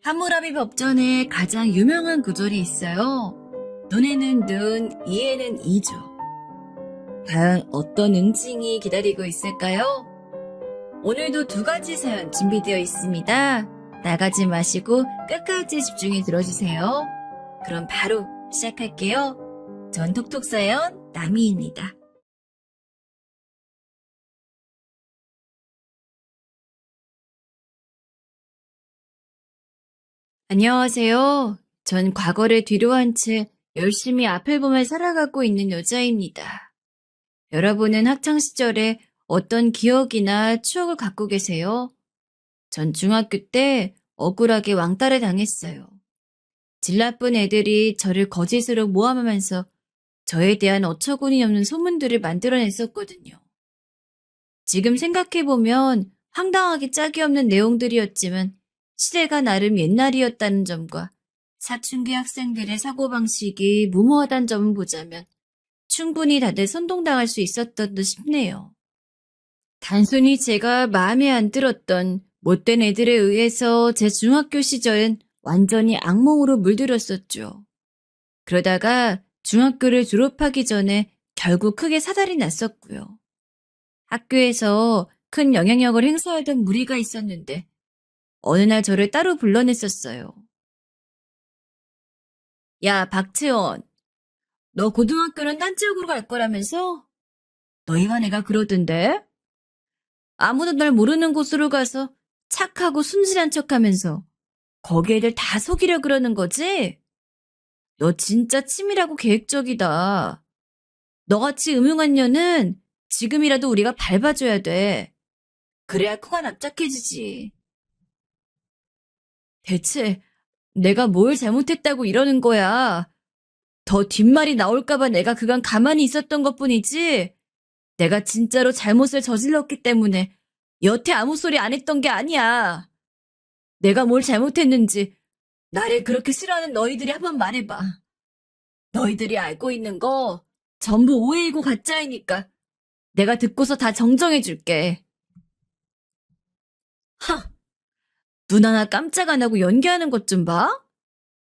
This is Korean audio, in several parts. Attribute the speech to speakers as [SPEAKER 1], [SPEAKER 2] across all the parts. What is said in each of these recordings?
[SPEAKER 1] 함무라비 법전에 가장 유명한 구절이 있어요. 눈에는 눈, 이에는 이죠. 과연 어떤 응징이 기다리고 있을까요? 오늘도 두 가지 사연 준비되어 있습니다. 나가지 마시고 끝까지 집중해 들어주세요. 그럼 바로 시작할게요. 전 톡톡사연 나미입니다. 안녕하세요. 전 과거를 뒤로한 채 열심히 앞을 보며 살아가고 있는 여자입니다. 여러분은 학창시절에 어떤 기억이나 추억을 갖고 계세요? 전 중학교 때 억울하게 왕따를 당했어요. 질 나쁜 애들이 저를 거짓으로 모함하면서 저에 대한 어처구니 없는 소문들을 만들어냈었거든요. 지금 생각해보면 황당하게 짝이 없는 내용들이었지만 시대가 나름 옛날이었다는 점과 사춘기 학생들의 사고방식이 무모하다는 점을 보자면 충분히 다들 선동당할 수 있었던 듯 싶네요. 단순히 제가 마음에 안 들었던 못된 애들에 의해서 제 중학교 시절은 완전히 악몽으로 물들었었죠. 그러다가 중학교를 졸업하기 전에 결국 크게 사달이 났었고요. 학교에서 큰 영향력을 행사하던 무리가 있었는데 어느 날 저를 따로 불러냈었어요. 야, 박채원. 너 고등학교는 딴 지역으로 갈 거라면서? 너희가 내가 그러던데? 아무도 널 모르는 곳으로 가서 착하고 순진한 척하면서 거기 애들 다 속이려 그러는 거지? 너 진짜 치밀하고 계획적이다. 너같이 음흉한 년은 지금이라도 우리가 밟아줘야 돼. 그래야 코가 납작해지지. 대체 내가 뭘 잘못했다고 이러는 거야? 더 뒷말이 나올까봐 내가 그간 가만히 있었던 것뿐이지 내가 진짜로 잘못을 저질렀기 때문에 여태 아무 소리 안 했던 게 아니야. 내가 뭘 잘못했는지 나를 그렇게 싫어하는 너희들이 한번 말해봐. 너희들이 알고 있는 거 전부 오해이고 가짜이니까 내가 듣고서 다 정정해줄게. 하! 눈 하나 깜짝 안 하고 연기하는 것 좀 봐.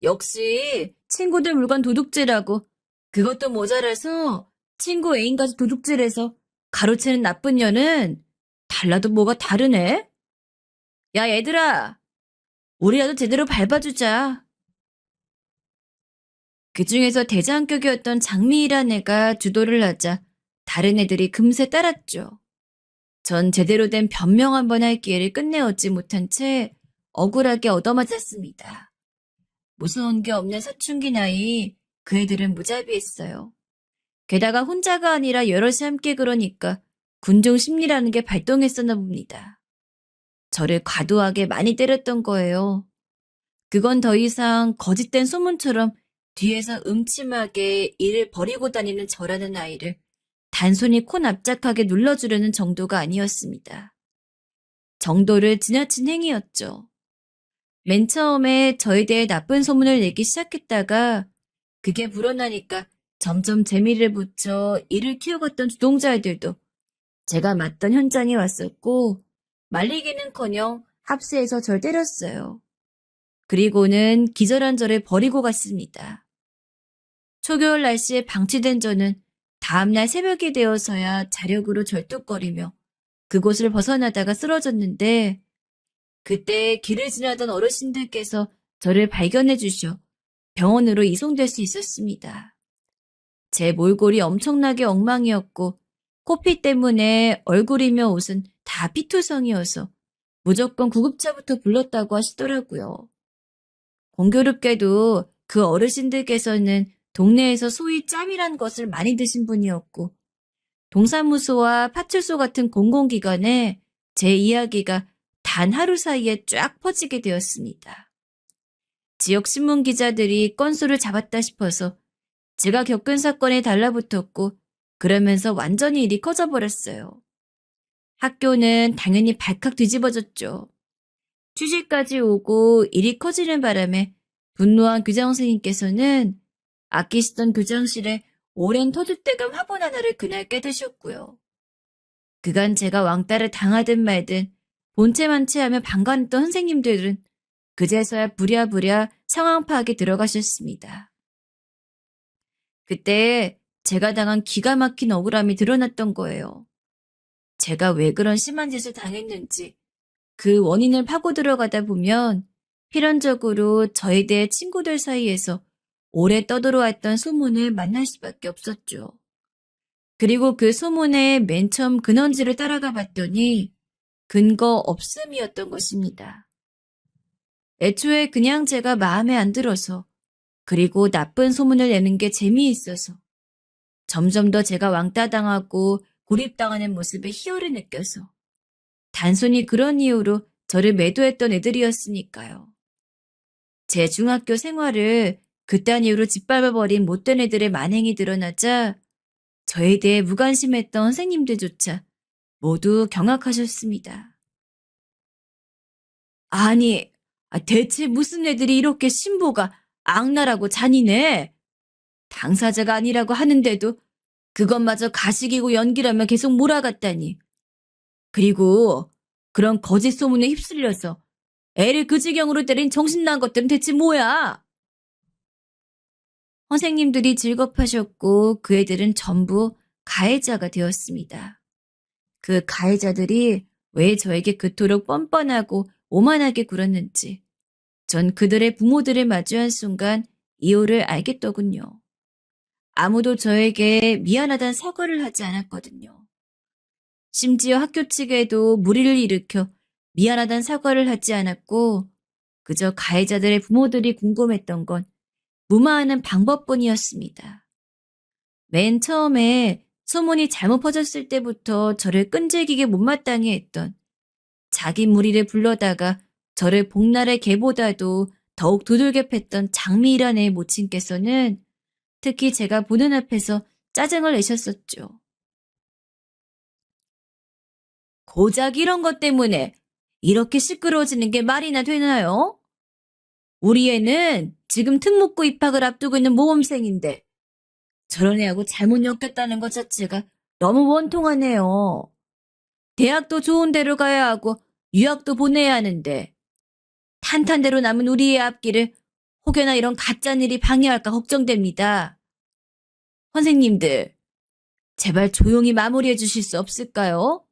[SPEAKER 1] 역시 친구들 물건 도둑질하고 그것도 모자라서 친구 애인까지 도둑질해서 가로채는 나쁜 년은 달라도 뭐가 다르네? 야, 얘들아. 우리라도 제대로 밟아주자. 그중에서 대장격이었던 장미이란 애가 주도를 하자 다른 애들이 금세 따랐죠. 전 제대로 된 변명 한번 할 기회를 끝내 얻지 못한 채 억울하게 얻어맞았습니다. 무서운 게 없는 사춘기 나이 그 애들은 무자비했어요. 게다가 혼자가 아니라 여럿이 함께 그러니까 군중 심리라는 게 발동했었나 봅니다. 저를 과도하게 많이 때렸던 거예요. 그건 더 이상 거짓된 소문처럼 뒤에서 음침하게 일을 벌이고 다니는 저라는 아이를 단순히 코 납작하게 눌러주려는 정도가 아니었습니다. 정도를 지나친 행위였죠. 맨 처음에 저에 대해 나쁜 소문을 내기 시작했다가 그게 불어나니까 점점 재미를 붙여 일을 키워갔던 주동자들도 제가 맡던 현장에 왔었고 말리기는커녕 합세해서 절 때렸어요. 그리고는 기절한 저를 버리고 갔습니다. 초겨울 날씨에 방치된 저는 다음날 새벽이 되어서야 자력으로 절뚝거리며 그곳을 벗어나다가 쓰러졌는데 그때 길을 지나던 어르신들께서 저를 발견해 주셔 병원으로 이송될 수 있었습니다. 제 몰골이 엄청나게 엉망이었고 코피 때문에 얼굴이며 옷은 다 피투성이어서 무조건 구급차부터 불렀다고 하시더라고요. 공교롭게도 그 어르신들께서는 동네에서 소위 짬이란 것을 많이 드신 분이었고 동사무소와 파출소 같은 공공기관에 제 이야기가 단 하루 사이에 쫙 퍼지게 되었습니다. 지역 신문 기자들이 건수를 잡았다 싶어서 제가 겪은 사건에 달라붙었고 그러면서 완전히 일이 커져버렸어요. 학교는 당연히 발칵 뒤집어졌죠. 취직까지 오고 일이 커지는 바람에 분노한 교장 선생님께서는 아끼시던 교장실에 오랜 터줏대감 화분 하나를 그날 깨드셨고요. 그간 제가 왕따를 당하든 말든 본체만체하며 방관했던 선생님들은 그제서야 부랴부랴 상황 파악에 들어가셨습니다. 그때 제가 당한 기가 막힌 억울함이 드러났던 거예요. 제가 왜 그런 심한 짓을 당했는지 그 원인을 파고 들어가다 보면 필연적으로 저에 대해 친구들 사이에서 오래 떠들어왔던 소문을 만날 수밖에 없었죠. 그리고 그 소문의 맨 처음 근원지를 따라가 봤더니 근거 없음이었던 것입니다. 애초에 그냥 제가 마음에 안 들어서 그리고 나쁜 소문을 내는 게 재미있어서 점점 더 제가 왕따 당하고 고립당하는 모습에 희열을 느껴서 단순히 그런 이유로 저를 매도했던 애들이었으니까요. 제 중학교 생활을 그딴 이유로 짓밟아버린 못된 애들의 만행이 드러나자 저에 대해 무관심했던 선생님들조차 모두 경악하셨습니다. 아니, 대체 무슨 애들이 이렇게 신보가 악랄하고 잔인해? 당사자가 아니라고 하는데도 그것마저 가식이고 연기라며 계속 몰아갔다니. 그리고 그런 거짓 소문에 휩쓸려서 애를 그 지경으로 때린 정신나간 것들은 대체 뭐야? 선생님들이 즐겁하셨고 그 애들은 전부 가해자가 되었습니다. 그 가해자들이 왜 저에게 그토록 뻔뻔하고 오만하게 굴었는지 전 그들의 부모들을 마주한 순간 이유를 알겠더군요. 아무도 저에게 미안하다는 사과를 하지 않았거든요. 심지어 학교 측에도 무리를 일으켜 미안하다는 사과를 하지 않았고 그저 가해자들의 부모들이 궁금했던 건 무마하는 방법뿐이었습니다. 맨 처음에 소문이 잘못 퍼졌을 때부터 저를 끈질기게 못마땅해 했던 자기 무리를 불러다가 저를 복날의 개보다도 더욱 두들겨 팼던 장미이란 애의 모친께서는 특히 제가 보는 앞에서 짜증을 내셨었죠. 고작 이런 것 때문에 이렇게 시끄러워지는 게 말이나 되나요? 우리 애는 지금 특목고 입학을 앞두고 있는 모범생인데 저런 애하고 잘못 엮였다는 것 자체가 너무 원통하네요. 대학도 좋은 데로 가야 하고 유학도 보내야 하는데 탄탄대로 남은 우리의 앞길을 혹여나 이런 가짜 일이 방해할까 걱정됩니다. 선생님들, 제발 조용히 마무리해 주실 수 없을까요?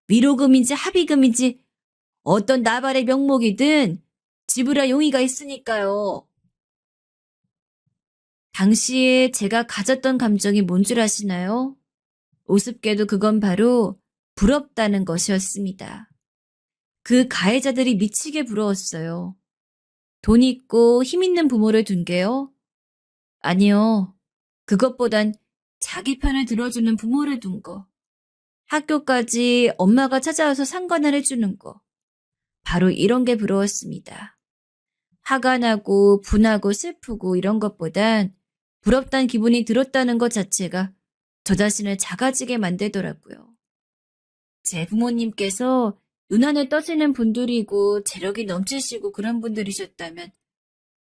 [SPEAKER 1] 위로금인지 합의금인지 어떤 나발의 명목이든 지불할 용의가 있으니까요. 당시에 제가 가졌던 감정이 뭔 줄 아시나요? 우습게도 그건 바로 부럽다는 것이었습니다. 그 가해자들이 미치게 부러웠어요. 돈 있고 힘 있는 부모를 둔 게요? 아니요. 그것보단 자기 편을 들어주는 부모를 둔 거. 학교까지 엄마가 찾아와서 상관을 해주는 거. 바로 이런 게 부러웠습니다. 화가 나고 분하고 슬프고 이런 것보단 부럽다는 기분이 들었다는 것 자체가 저 자신을 작아지게 만들더라고요. 제 부모님께서 눈안에 떠지는 분들이고 재력이 넘치시고 그런 분들이셨다면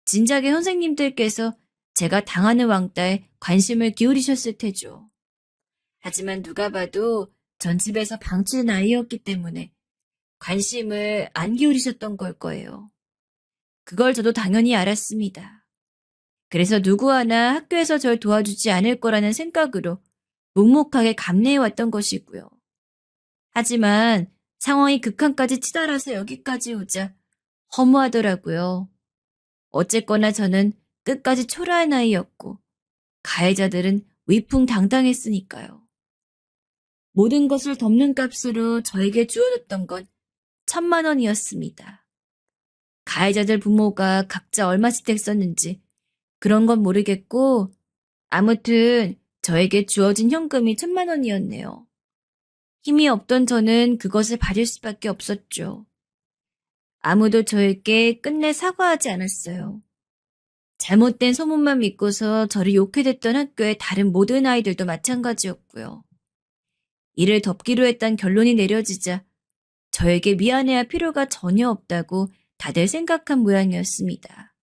[SPEAKER 1] 진작에 선생님들께서 제가 당하는 왕따에 관심을 기울이셨을 테죠. 하지만 누가 봐도 전 집에서 방치된 아이였기 때문에 관심을 안 기울이셨던 걸 거예요. 그걸 저도 당연히 알았습니다. 그래서 누구 하나 학교에서 절 도와주지 않을 거라는 생각으로 묵묵하게 감내해왔던 것이고요. 하지만 상황이 극한까지 치달아서 여기까지 오자 허무하더라고요. 어쨌거나 저는 끝까지 초라한 아이였고 가해자들은 위풍당당했으니까요. 모든 것을 덮는 값으로 저에게 주어졌던 건 1,000만 원이었습니다. 가해자들 부모가 각자 얼마씩 댔었는지 그런 건 모르겠고 아무튼 저에게 주어진 현금이 1,000만 원이었네요. 힘이 없던 저는 그것을 받을 수밖에 없었죠. 아무도 저에게 끝내 사과하지 않았어요. 잘못된 소문만 믿고서 저를 욕해댔던 학교의 다른 모든 아이들도 마찬가지였고요. 이를 덮기로 했던 결론이 내려지자 저에게 미안해할 필요가 전혀 없다고 다들 생각한 모양이었습니다.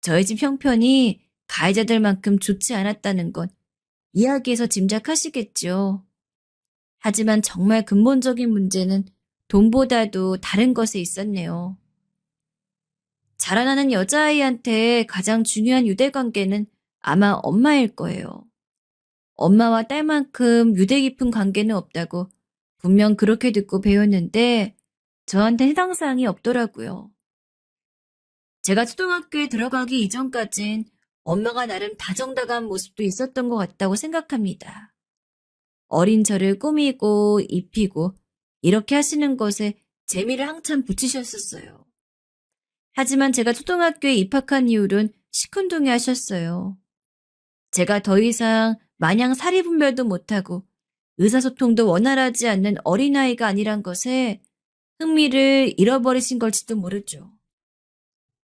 [SPEAKER 1] 저희 집 형편이 가해자들만큼 좋지 않았다는 건 이야기에서 짐작하시겠죠. 하지만 정말 근본적인 문제는 돈보다도 다른 것에 있었네요. 자라나는 여자아이한테 가장 중요한 유대관계는 아마 엄마일 거예요. 엄마와 딸만큼 유대 깊은 관계는 없다고 분명 그렇게 듣고 배웠는데 저한테 해당 사항이 없더라고요. 제가 초등학교에 들어가기 이전까진 엄마가 나름 다정다감한 모습도 있었던 것 같다고 생각합니다. 어린 저를 꾸미고 입히고 이렇게 하시는 것에 재미를 한참 붙이셨었어요. 하지만 제가 초등학교에 입학한 이후론 시큰둥해 하셨어요. 제가 더 이상 마냥 사리분별도 못하고 의사소통도 원활하지 않는 어린아이가 아니란 것에 흥미를 잃어버리신 걸지도 모르죠.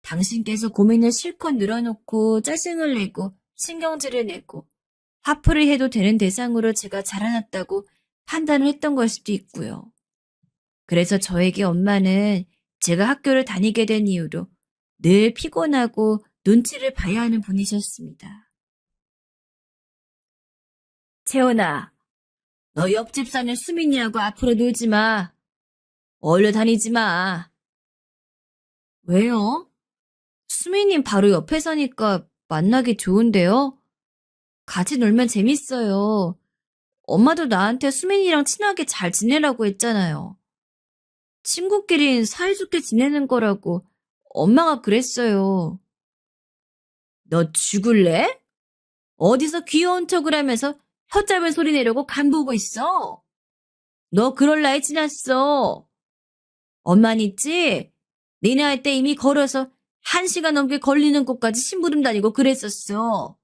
[SPEAKER 1] 당신께서 고민을 실컷 늘어놓고 짜증을 내고 신경질을 내고 화풀이 해도 되는 대상으로 제가 자라났다고 판단을 했던 걸 수도 있고요. 그래서 저에게 엄마는 제가 학교를 다니게 된 이후로 늘 피곤하고 눈치를 봐야 하는 분이셨습니다. 채원아, 너 옆집 사는 수민이하고 앞으로 놀지 마. 얼려 다니지 마. 왜요? 수민님 바로 옆에 사니까 만나기 좋은데요? 같이 놀면 재밌어요. 엄마도 나한테 수민이랑 친하게 잘 지내라고 했잖아요. 친구끼리 사이좋게 지내는 거라고 엄마가 그랬어요. 너 죽을래? 어디서 귀여운 척을 하면서 혀 짧은 소리 내려고 간보고 있어? 너 그럴 나이 지났어. 엄마는 있지? 니네 할 때 이미 걸어서 1시간 넘게 걸리는 곳까지 심부름 다니고 그랬었어.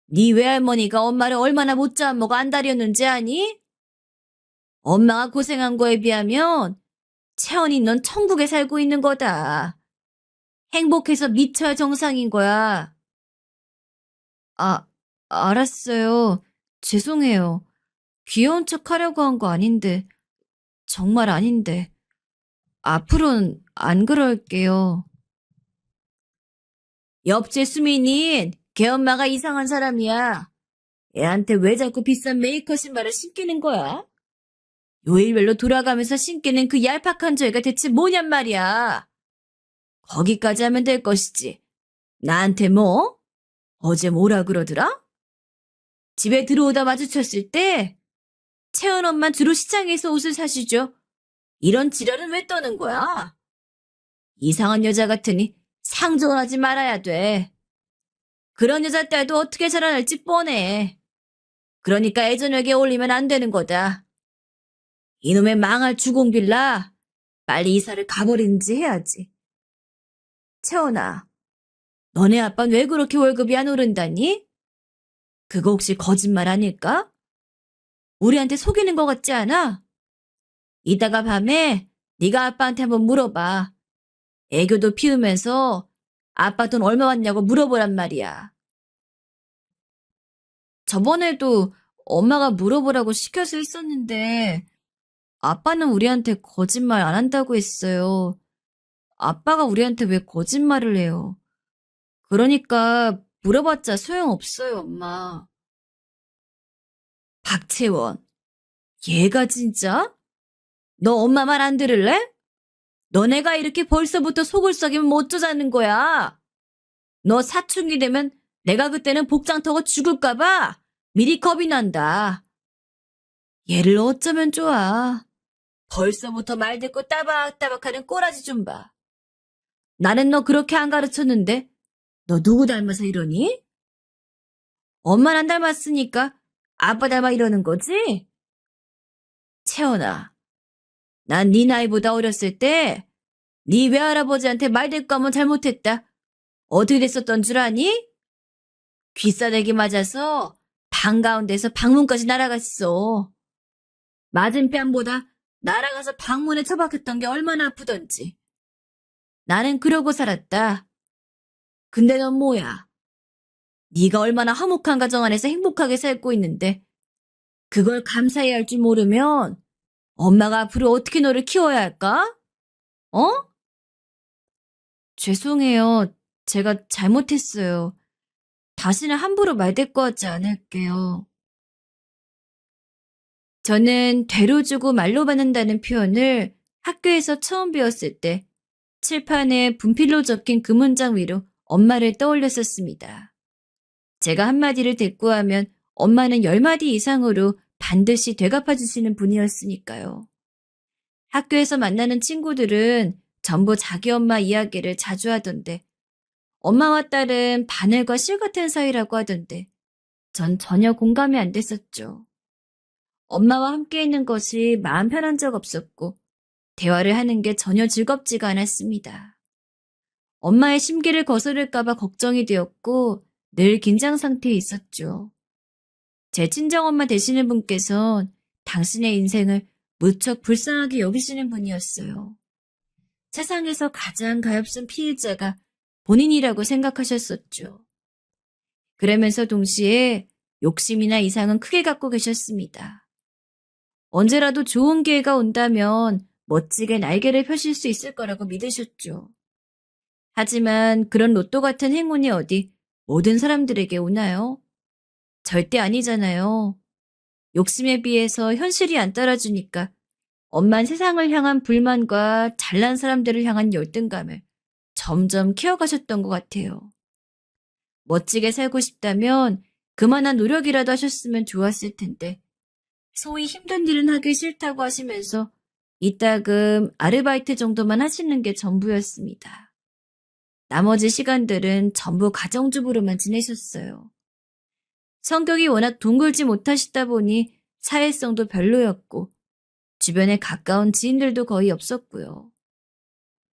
[SPEAKER 1] 네 외할머니가 엄마를 얼마나 못자 안 먹어 안달이었는지 아니? 엄마가 고생한 거에 비하면 채원이 넌 천국에 살고 있는 거다. 행복해서 미쳐야 정상인 거야. 아, 알았어요. 죄송해요. 귀여운 척 하려고 한 거 아닌데, 정말 아닌데. 앞으로는 안 그럴게요. 옆집 수민이 걔 엄마가 이상한 사람이야. 애한테 왜 자꾸 비싼 메이커 신발을 신기는 거야? 요일별로 돌아가면서 신기는 그 얄팍한 저애가 대체 뭐냔 말이야. 거기까지 하면 될 것이지. 나한테 뭐? 어제 뭐라 그러더라? 집에 들어오다 마주쳤을 때 채은 엄만 주로 시장에서 옷을 사시죠. 이런 지랄은 왜 떠는 거야? 이상한 여자 같으니 상종하지 말아야 돼. 그런 여자 딸도 어떻게 자라날지 뻔해. 그러니까 애저녁에 올리면 안 되는 거다. 이놈의 망할 주공빌라 빨리 이사를 가버리는지 해야지. 채원아, 너네 아빠는 왜 그렇게 월급이 안 오른다니? 그거 혹시 거짓말 아닐까? 우리한테 속이는 것 같지 않아? 이따가 밤에 네가 아빠한테 한번 물어봐. 애교도 피우면서 아빠 돈 얼마 왔냐고 물어보란 말이야. 저번에도 엄마가 물어보라고 시켜서 했었는데 아빠는 우리한테 거짓말 안 한다고 했어요. 아빠가 우리한테 왜 거짓말을 해요? 그러니까 물어봤자 소용없어요, 엄마. 박채원, 얘가 진짜? 너 엄마 말 안 들을래? 너네가 이렇게 벌써부터 속을 썩이면 뭐 어쩌자는 거야? 너 사춘기 되면 내가 그때는 복장 터고 죽을까봐 미리 겁이 난다. 얘를 어쩌면 좋아. 벌써부터 말 듣고 따박따박하는 꼬라지 좀 봐. 나는 너 그렇게 안 가르쳤는데 너 누구 닮아서 이러니? 엄마는 안 닮았으니까 아빠 닮아 이러는 거지? 채원아, 난 네 나이보다 어렸을 때 네 외할아버지한테 말대꾸하면 잘못했다. 어떻게 됐었던 줄 아니? 귀싸대기 맞아서 방 가운데서 방문까지 날아갔어. 맞은 뺨보다 날아가서 방문에 처박혔던 게 얼마나 아프던지. 나는 그러고 살았다. 근데 넌 뭐야? 네가 얼마나 화목한 가정 안에서 행복하게 살고 있는데 그걸 감사해야 할 줄 모르면 엄마가 앞으로 어떻게 너를 키워야 할까? 어? 죄송해요. 제가 잘못했어요. 다시는 함부로 말대꾸하지 않을게요. 저는 되로 주고 말로 받는다는 표현을 학교에서 처음 배웠을 때 칠판에 분필로 적힌 그 문장 위로 엄마를 떠올렸었습니다. 제가 한마디를 대꾸하면 엄마는 10마디 이상으로 반드시 되갚아 주시는 분이었으니까요. 학교에서 만나는 친구들은 전부 자기 엄마 이야기를 자주 하던데 엄마와 딸은 바늘과 실 같은 사이라고 하던데 전 전혀 공감이 안 됐었죠. 엄마와 함께 있는 것이 마음 편한 적 없었고 대화를 하는 게 전혀 즐겁지가 않았습니다. 엄마의 심기를 거스를까 봐 걱정이 되었고 늘 긴장 상태에 있었죠. 제 친정엄마 되시는 분께선 당신의 인생을 무척 불쌍하게 여기시는 분이었어요. 세상에서 가장 가엾은 피해자가 본인이라고 생각하셨었죠. 그러면서 동시에 욕심이나 이상은 크게 갖고 계셨습니다. 언제라도 좋은 기회가 온다면 멋지게 날개를 펴실 수 있을 거라고 믿으셨죠. 하지만 그런 로또 같은 행운이 어디 모든 사람들에게 오나요? 절대 아니잖아요. 욕심에 비해서 현실이 안 따라주니까 엄만 세상을 향한 불만과 잘난 사람들을 향한 열등감을 점점 키워가셨던 것 같아요. 멋지게 살고 싶다면 그만한 노력이라도 하셨으면 좋았을 텐데 소위 힘든 일은 하기 싫다고 하시면서 이따금 아르바이트 정도만 하시는 게 전부였습니다. 나머지 시간들은 전부 가정주부로만 지내셨어요. 성격이 워낙 둥글지 못하시다 보니 사회성도 별로였고 주변에 가까운 지인들도 거의 없었고요.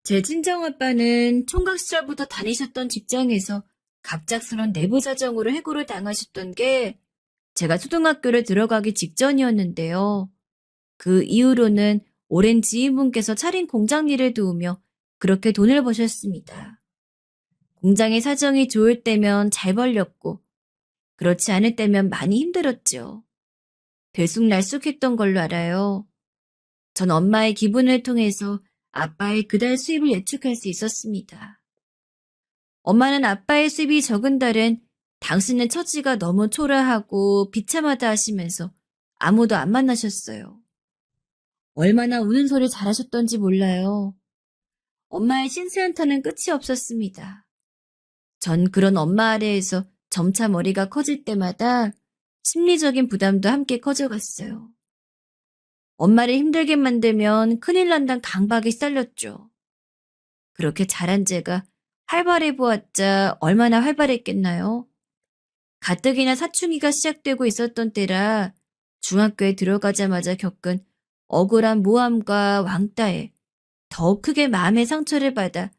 [SPEAKER 1] 제 친정아빠는 총각 시절부터 다니셨던 직장에서 갑작스런 내부 사정으로 해고를 당하셨던 게 제가 초등학교를 들어가기 직전이었는데요. 그 이후로는 오랜 지인분께서 차린 공장 일을 도우며 그렇게 돈을 버셨습니다. 공장의 사정이 좋을 때면 잘 벌렸고 그렇지 않을 때면 많이 힘들었죠. 들쑥날쑥했던 걸로 알아요. 전 엄마의 기분을 통해서 아빠의 그달 수입을 예측할 수 있었습니다. 엄마는 아빠의 수입이 적은 달엔 당신의 처지가 너무 초라하고 비참하다 하시면서 아무도 안 만나셨어요. 얼마나 우는 소리 잘하셨던지 몰라요. 엄마의 신세한탄은 끝이 없었습니다. 전 그런 엄마 아래에서 점차 머리가 커질 때마다 심리적인 부담도 함께 커져갔어요. 엄마를 힘들게 만들면 큰일 난다는 강박이 쌓였죠. 그렇게 자란 제가 활발해 보았자 얼마나 활발했겠나요? 가뜩이나 사춘기가 시작되고 있었던 때라 중학교에 들어가자마자 겪은 억울한 모함과 왕따에 더욱 크게 마음의 상처를 받아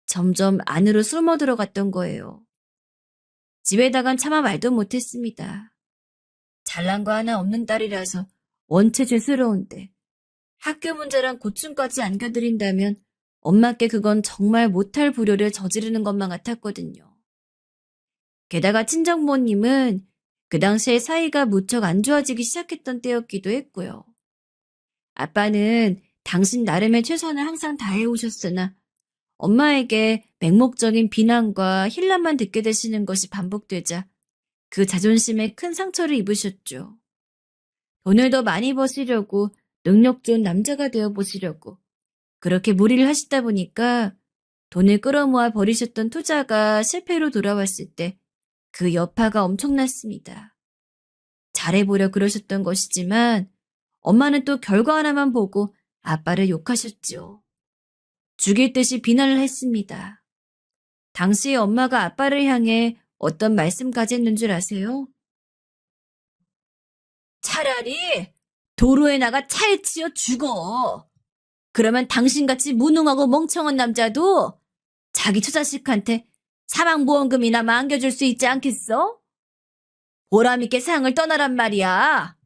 [SPEAKER 1] 점점 안으로 숨어 들어갔던 거예요. 집에다간 차마 말도 못했습니다. 잘난 거 하나 없는 딸이라서 원체 죄스러운데 학교 문제랑 고충까지 안겨드린다면 엄마께 그건 정말 못할 불효를 저지르는 것만 같았거든요. 게다가 친정부모님은 그 당시에 사이가 무척 안 좋아지기 시작했던 때였기도 했고요. 아빠는 당신 나름의 최선을 항상 다해오셨으나 엄마에게 맹목적인 비난과 힐난만 듣게 되시는 것이 반복되자 그 자존심에 큰 상처를 입으셨죠. 돈을 더 많이 버시려고 능력 좋은 남자가 되어 보시려고 그렇게 무리를 하시다 보니까 돈을 끌어모아 버리셨던 투자가 실패로 돌아왔을 때 그 여파가 엄청났습니다. 잘해보려 그러셨던 것이지만 엄마는 또 결과 하나만 보고 아빠를 욕하셨죠. 죽일 듯이 비난을 했습니다. 당시에 엄마가 아빠를 향해 어떤 말씀까지 했는 줄 아세요? 차라리 도로에 나가 차에 치여 죽어. 그러면 당신같이 무능하고 멍청한 남자도 자기 처자식한테 사망보험금이나 안겨줄 수 있지 않겠어? 보람있게 세상을 떠나란 말이야.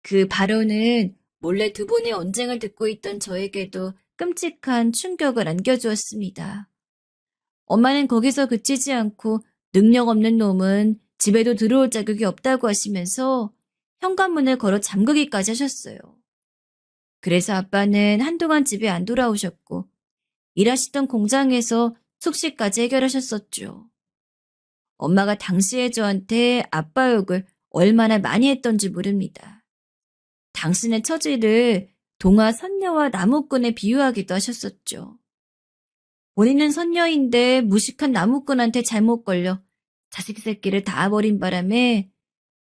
[SPEAKER 1] 그 발언은 몰래 두 분의 언쟁을 듣고 있던 저에게도 끔찍한 충격을 안겨주었습니다. 엄마는 거기서 그치지 않고 능력 없는 놈은 집에도 들어올 자격이 없다고 하시면서 현관문을 걸어 잠그기까지 하셨어요. 그래서 아빠는 한동안 집에 안 돌아오셨고 일하시던 공장에서 숙식까지 해결하셨었죠. 엄마가 당시에 저한테 아빠 욕을 얼마나 많이 했던지 모릅니다. 당신의 처지를 동화 선녀와 나무꾼에 비유하기도 하셨었죠. 본인은 선녀인데 무식한 나무꾼한테 잘못 걸려 자식 새끼를 낳아버린 바람에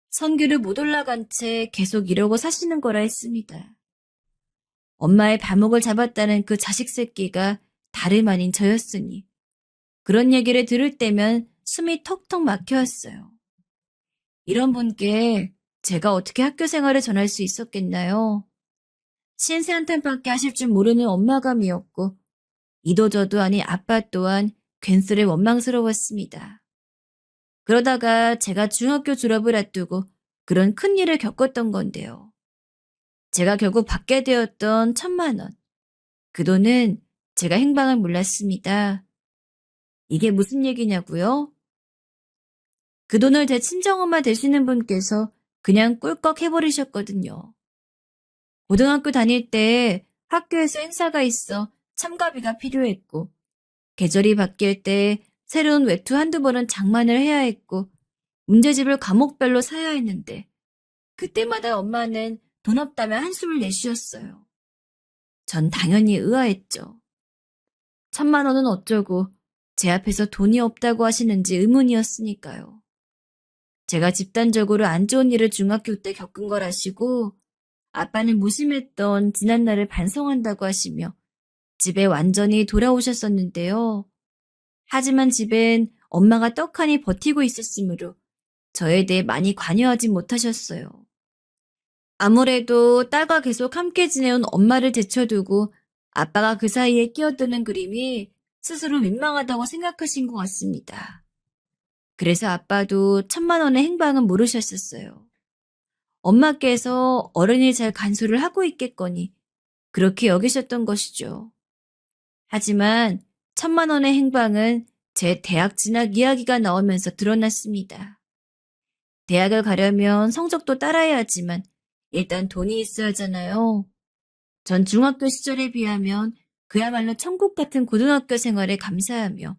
[SPEAKER 1] 선교를 못 올라간 채 계속 이러고 사시는 거라 했습니다. 엄마의 발목을 잡았다는 그 자식 새끼가 다름 아닌 저였으니 그런 얘기를 들을 때면 숨이 턱턱 막혀왔어요. 이런 분께 제가 어떻게 학교 생활을 전할 수 있었겠나요? 신세한탄밖에 하실 줄 모르는 엄마감이었고 이도저도 아닌 아빠 또한 괜스레 원망스러웠습니다. 그러다가 제가 중학교 졸업을 앞두고 그런 큰일을 겪었던 건데요. 제가 결국 받게 되었던 1,000만 원. 그 돈은 제가 행방을 몰랐습니다. 이게 무슨 얘기냐고요? 그 돈을 제 친정엄마 되시는 분께서 그냥 꿀꺽 해버리셨거든요. 고등학교 다닐 때 학교에서 행사가 있어 참가비가 필요했고 계절이 바뀔 때 새로운 외투 한두 벌은 장만을 해야 했고 문제집을 과목별로 사야 했는데 그때마다 엄마는 돈 없다며 한숨을 내쉬었어요. 전 당연히 의아했죠. 1,000만 원은 어쩌고 제 앞에서 돈이 없다고 하시는지 의문이었으니까요. 제가 집단적으로 안 좋은 일을 중학교 때 겪은 걸 아시고 아빠는 무심했던 지난날을 반성한다고 하시며 집에 완전히 돌아오셨었는데요. 하지만 집엔 엄마가 떡하니 버티고 있었으므로 저에 대해 많이 관여하지 못하셨어요. 아무래도 딸과 계속 함께 지내온 엄마를 제쳐두고 아빠가 그 사이에 끼어드는 그림이 스스로 민망하다고 생각하신 것 같습니다. 그래서 아빠도 1,000만 원의 행방은 모르셨었어요. 엄마께서 어른이 잘 간수를 하고 있겠거니 그렇게 여기셨던 것이죠. 하지만 1,000만 원의 행방은 제 대학 진학 이야기가 나오면서 드러났습니다. 대학을 가려면 성적도 따라야 하지만 일단 돈이 있어야 하잖아요. 전 중학교 시절에 비하면 그야말로 천국 같은 고등학교 생활에 감사하며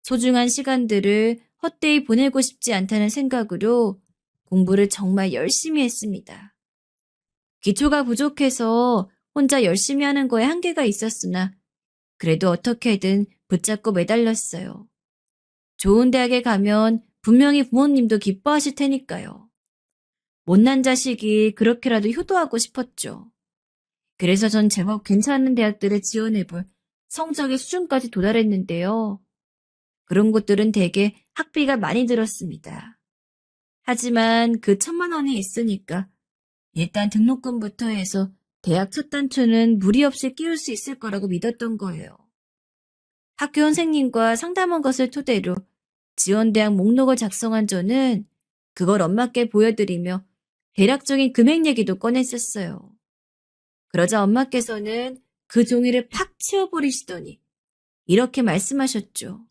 [SPEAKER 1] 소중한 시간들을 헛되이 보내고 싶지 않다는 생각으로 공부를 정말 열심히 했습니다. 기초가 부족해서 혼자 열심히 하는 거에 한계가 있었으나 그래도 어떻게든 붙잡고 매달렸어요. 좋은 대학에 가면 분명히 부모님도 기뻐하실 테니까요. 못난 자식이 그렇게라도 효도하고 싶었죠. 그래서 전 제법 괜찮은 대학들에 지원해볼 성적의 수준까지 도달했는데요. 그런 곳들은 대개 학비가 많이 들었습니다. 하지만 그 1,000만 원이 있으니까 일단 등록금부터 해서 대학 첫 단추는 무리 없이 끼울 수 있을 거라고 믿었던 거예요. 학교 선생님과 상담한 것을 토대로 지원대학 목록을 작성한 저는 그걸 엄마께 보여드리며 대략적인 금액 얘기도 꺼냈었어요. 그러자 엄마께서는 그 종이를 팍 치워버리시더니 이렇게 말씀하셨죠.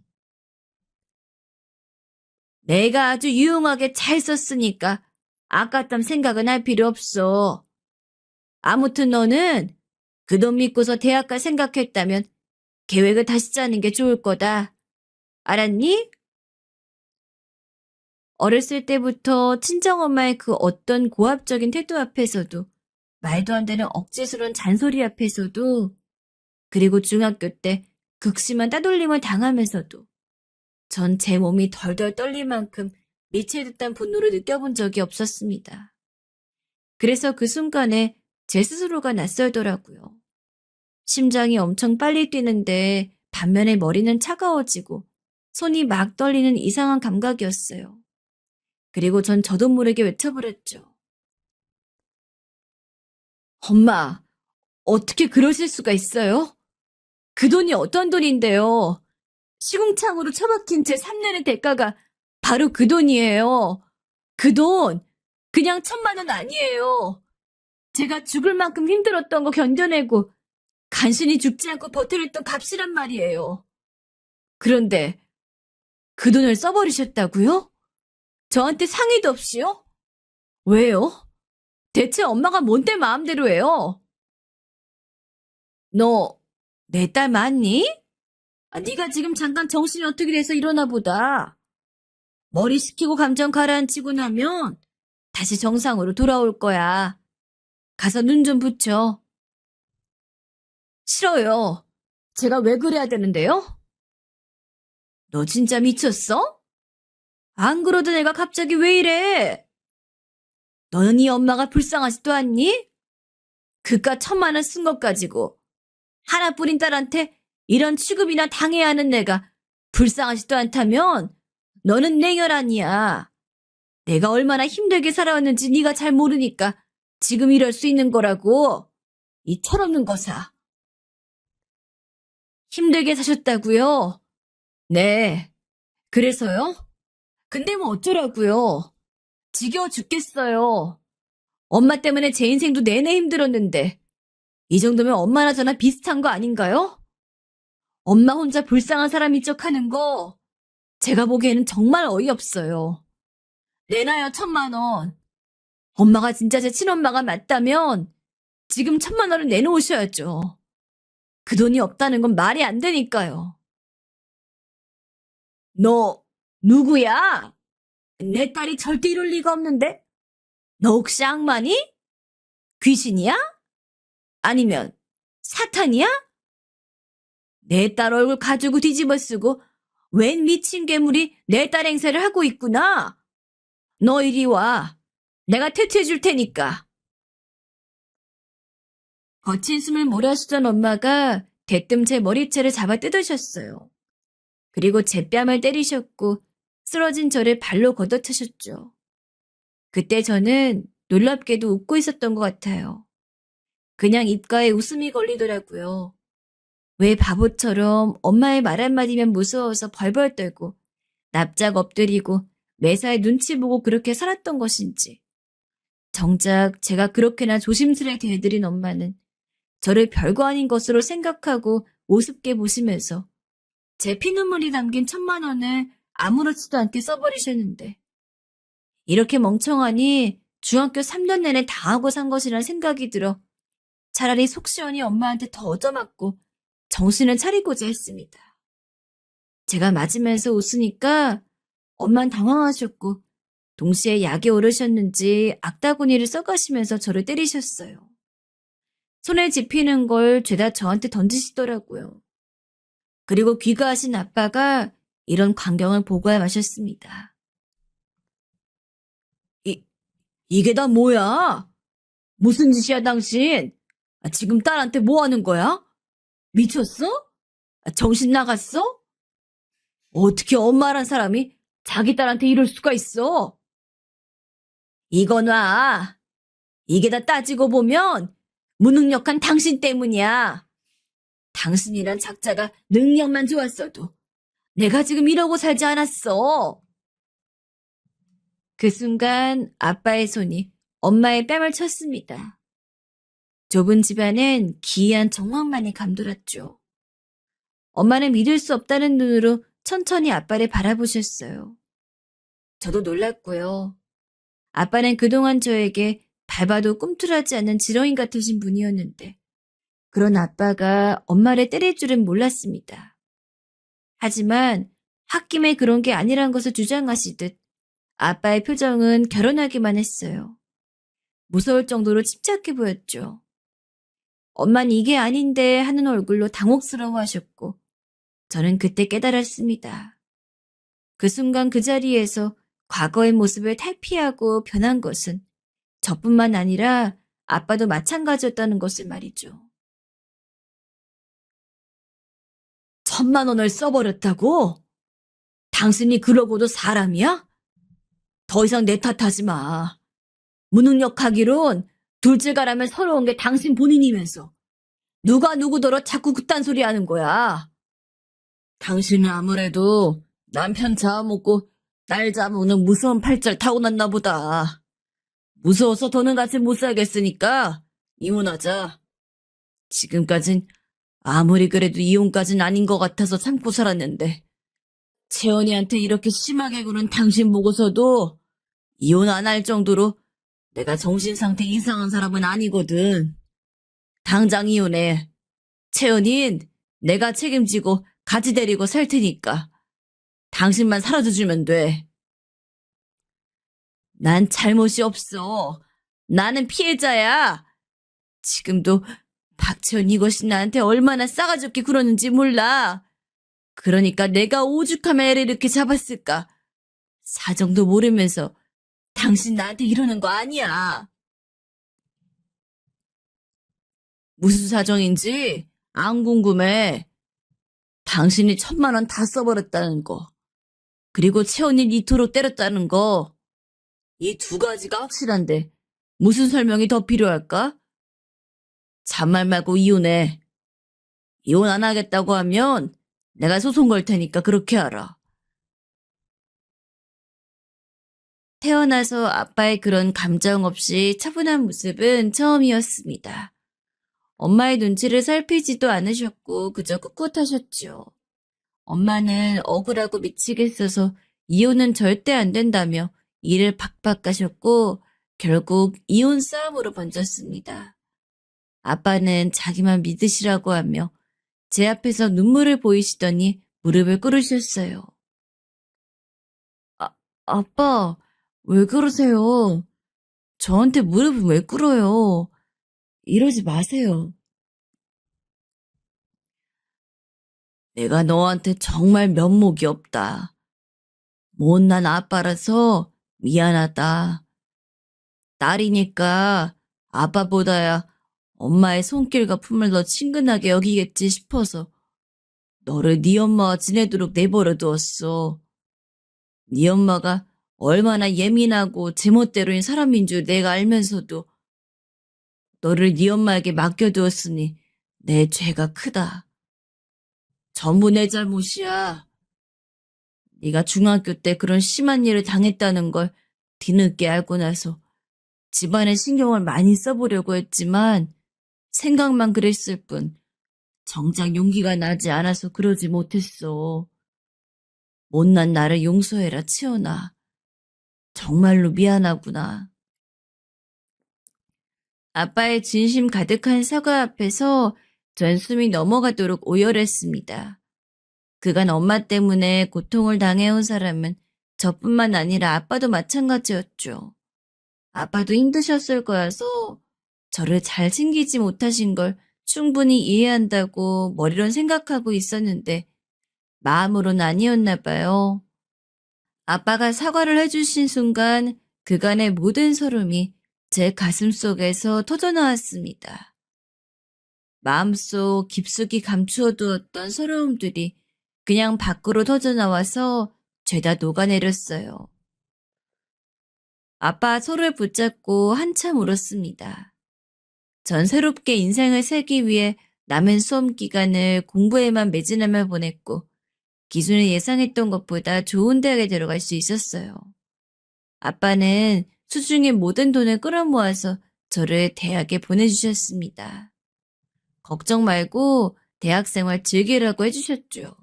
[SPEAKER 1] 내가 아주 유용하게 잘 썼으니까 아깝담 생각은 할 필요 없어. 아무튼 너는 그 돈 믿고서 대학 갈 생각했다면 계획을 다시 짜는 게 좋을 거다. 알았니? 어렸을 때부터 친정엄마의 그 어떤 고압적인 태도 앞에서도 말도 안 되는 억지스러운 잔소리 앞에서도 그리고 중학교 때 극심한 따돌림을 당하면서도 전 제 몸이 덜덜 떨릴 만큼 미치에 듯한 분노를 느껴본 적이 없었습니다. 그래서 그 순간에 제 스스로가 낯설더라고요. 심장이 엄청 빨리 뛰는데 반면에 머리는 차가워지고 손이 막 떨리는 이상한 감각이었어요. 그리고 전 저도 모르게 외쳐버렸죠. 엄마, 어떻게 그러실 수가 있어요? 그 돈이 어떤 돈인데요? 시궁창으로 처박힌 제 3년의 대가가 바로 그 돈이에요. 그 돈, 그냥 1,000만 원 아니에요. 제가 죽을 만큼 힘들었던 거 견뎌내고 간신히 죽지 않고 버텨냈던 값이란 말이에요. 그런데 그 돈을 써버리셨다고요? 저한테 상의도 없이요? 왜요? 대체 엄마가 뭔데 마음대로 해요? 너 내 딸 맞니? 네가 지금 잠깐 정신이 어떻게 돼서 이러나 보다. 머리 식히고 감정 가라앉히고 나면 다시 정상으로 돌아올 거야. 가서 눈 좀 붙여. 싫어요. 제가 왜 그래야 되는데요? 너 진짜 미쳤어? 안 그러던 애가 갑자기 왜 이래? 너는 네 엄마가 불쌍하지도 않니? 그깟 1,000만 원 쓴 것 가지고 하나뿐인 딸한테 이런 취급이나 당해야 하는 내가 불쌍하지도 않다면 너는 냉혈 아니야. 내가 얼마나 힘들게 살아왔는지 네가 잘 모르니까 지금 이럴 수 있는 거라고. 이 철없는 거사. 힘들게 사셨다고요? 네. 그래서요? 근데 뭐 어쩌라고요? 지겨워 죽겠어요. 엄마 때문에 제 인생도 내내 힘들었는데 이 정도면 엄마나 저나 비슷한 거 아닌가요? 엄마 혼자 불쌍한 사람인 척하는 거 제가 보기에는 정말 어이없어요. 내놔요 1,000만 원. 엄마가 진짜 제 친엄마가 맞다면 지금 1,000만 원을 내놓으셔야죠. 그 돈이 없다는 건 말이 안 되니까요. 너 누구야? 내 딸이 절대 이럴 리가 없는데? 너 혹시 악마니? 귀신이야? 아니면 사탄이야? 내 딸 얼굴 가지고 뒤집어 쓰고 웬 미친 괴물이 내 딸 행세를 하고 있구나. 너 이리 와. 내가 퇴치해 줄 테니까. 거친 숨을 몰아쉬던 엄마가 대뜸 제 머리채를 잡아 뜯으셨어요. 그리고 제 뺨을 때리셨고 쓰러진 저를 발로 걷어차셨죠. 그때 저는 놀랍게도 웃고 있었던 것 같아요. 그냥 입가에 웃음이 걸리더라고요. 왜 바보처럼 엄마의 말 한마디면 무서워서 벌벌 떨고 납작 엎드리고 매사에 눈치 보고 그렇게 살았던 것인지. 정작 제가 그렇게나 조심스레 대해드린 엄마는 저를 별거 아닌 것으로 생각하고 우습게 보시면서 제 피눈물이 담긴 1,000만 원을 아무렇지도 않게 써버리셨는데 이렇게 멍청하니 중학교 3년 내내 다 하고 산 것이란 생각이 들어 차라리 속 시원히 엄마한테 더 얻어맞고 정신을 차리고자 했습니다. 제가 맞으면서 웃으니까 엄만 당황하셨고 동시에 약이 오르셨는지 악다구니를 써가시면서 저를 때리셨어요. 손에 집히는 걸 죄다 저한테 던지시더라고요. 그리고 귀가하신 아빠가 이런 광경을 보고야 마셨습니다. 이게 다 뭐야? 무슨 짓이야 당신? 지금 딸한테 뭐 하는 거야? 미쳤어? 정신 나갔어? 어떻게 엄마란 사람이 자기 딸한테 이럴 수가 있어? 이거나 이게 다 따지고 보면 무능력한 당신 때문이야. 당신이란 작자가 능력만 좋았어도 내가 지금 이러고 살지 않았어. 그 순간 아빠의 손이 엄마의 뺨을 쳤습니다. 좁은 집안엔 기이한 정황만이 감돌았죠. 엄마는 믿을 수 없다는 눈으로 천천히 아빠를 바라보셨어요. 저도 놀랐고요. 아빠는 그동안 저에게 밟아도 꿈틀하지 않는 지렁이 같으신 분이었는데 그런 아빠가 엄마를 때릴 줄은 몰랐습니다. 하지만 홧김에 그런 게 아니란 것을 주장하시듯 아빠의 표정은 결혼하기만 했어요. 무서울 정도로 침착해 보였죠. 엄만 이게 아닌데 하는 얼굴로 당혹스러워하셨고 저는 그때 깨달았습니다. 그 순간 그 자리에서 과거의 모습을 탈피하고 변한 것은 저뿐만 아니라 아빠도 마찬가지였다는 것을 말이죠. 1,000만 원을 써버렸다고? 당신이 그러고도 사람이야? 더 이상 내 탓하지 마. 무능력하기론 둘째가라면 서러운 게 당신 본인이면서 누가 누구더러 자꾸 그딴 소리 하는 거야. 당신은 아무래도 남편 잡아먹고 날 잡아먹는 무서운 팔자를 타고났나 보다. 무서워서 더는 같이 못 살겠으니까 이혼하자. 지금까진 아무리 그래도 이혼까진 아닌 것 같아서 참고 살았는데 채연이한테 이렇게 심하게 구는 당신 보고서도 이혼 안 할 정도로 내가 정신상태 이상한 사람은 아니거든. 당장 이혼해. 채연인 내가 책임지고 같이 데리고 살 테니까 당신만 사라져주면 돼. 난 잘못이 없어. 나는 피해자야. 지금도 박채원 이것이 나한테 얼마나 싸가지 없게 굴었는지 몰라. 그러니까 내가 오죽하면 애를 이렇게 잡았을까. 사정도 모르면서 당신 나한테 이러는 거 아니야. 무슨 사정인지 안 궁금해. 당신이 1,000만 원 다 써버렸다는 거. 그리고 채원이 이토록 때렸다는 거. 이 두 가지가 확실한데 무슨 설명이 더 필요할까? 잔말 말고 이혼해. 이혼 안 하겠다고 하면 내가 소송 걸 테니까 그렇게 알아. 태어나서 아빠의 그런 감정 없이 차분한 모습은 처음이었습니다. 엄마의 눈치를 살피지도 않으셨고 그저 꿋꿋하셨죠. 엄마는 억울하고 미치겠어서 이혼은 절대 안 된다며 일을 박박 가셨고 결국 이혼 싸움으로 번졌습니다. 아빠는 자기만 믿으시라고 하며 제 앞에서 눈물을 보이시더니 무릎을 꿇으셨어요. 아빠, 왜 그러세요? 저한테 무릎을 왜 꿇어요? 이러지 마세요. 내가 너한테 정말 면목이 없다. 못난 아빠라서 미안하다. 딸이니까 아빠보다야 엄마의 손길과 품을 더 친근하게 여기겠지 싶어서 너를 네 엄마와 지내도록 내버려 두었어. 네 엄마가 얼마나 예민하고 제멋대로인 사람인 줄 내가 알면서도 너를 네 엄마에게 맡겨두었으니 내 죄가 크다. 전부 내 잘못이야. 네가 중학교 때 그런 심한 일을 당했다는 걸 뒤늦게 알고 나서 집안에 신경을 많이 써보려고 했지만 생각만 그랬을 뿐 정작 용기가 나지 않아서 그러지 못했어. 못난 나를 용서해라, 치연아. 정말로 미안하구나. 아빠의 진심 가득한 사과 앞에서 전 숨이 넘어가도록 오열했습니다. 그간 엄마 때문에 고통을 당해온 사람은 저뿐만 아니라 아빠도 마찬가지였죠. 아빠도 힘드셨을 거여서 저를 잘 챙기지 못하신 걸 충분히 이해한다고 머리론 생각하고 있었는데 마음으로는 아니었나 봐요. 아빠가 사과를 해주신 순간 그간의 모든 서름이 제 가슴 속에서 터져나왔습니다. 마음속 깊숙이 감추어두었던 서러움들이 그냥 밖으로 터져나와서 죄다 녹아내렸어요. 아빠 손을 붙잡고 한참 울었습니다. 전 새롭게 인생을 살기 위해 남은 수험 기간을 공부에만 매진하며 보냈고 기준이 예상했던 것보다 좋은 대학에 들어갈 수 있었어요. 아빠는 수중에 모든 돈을 끌어모아서 저를 대학에 보내주셨습니다. 걱정 말고 대학생활 즐기라고 해주셨죠.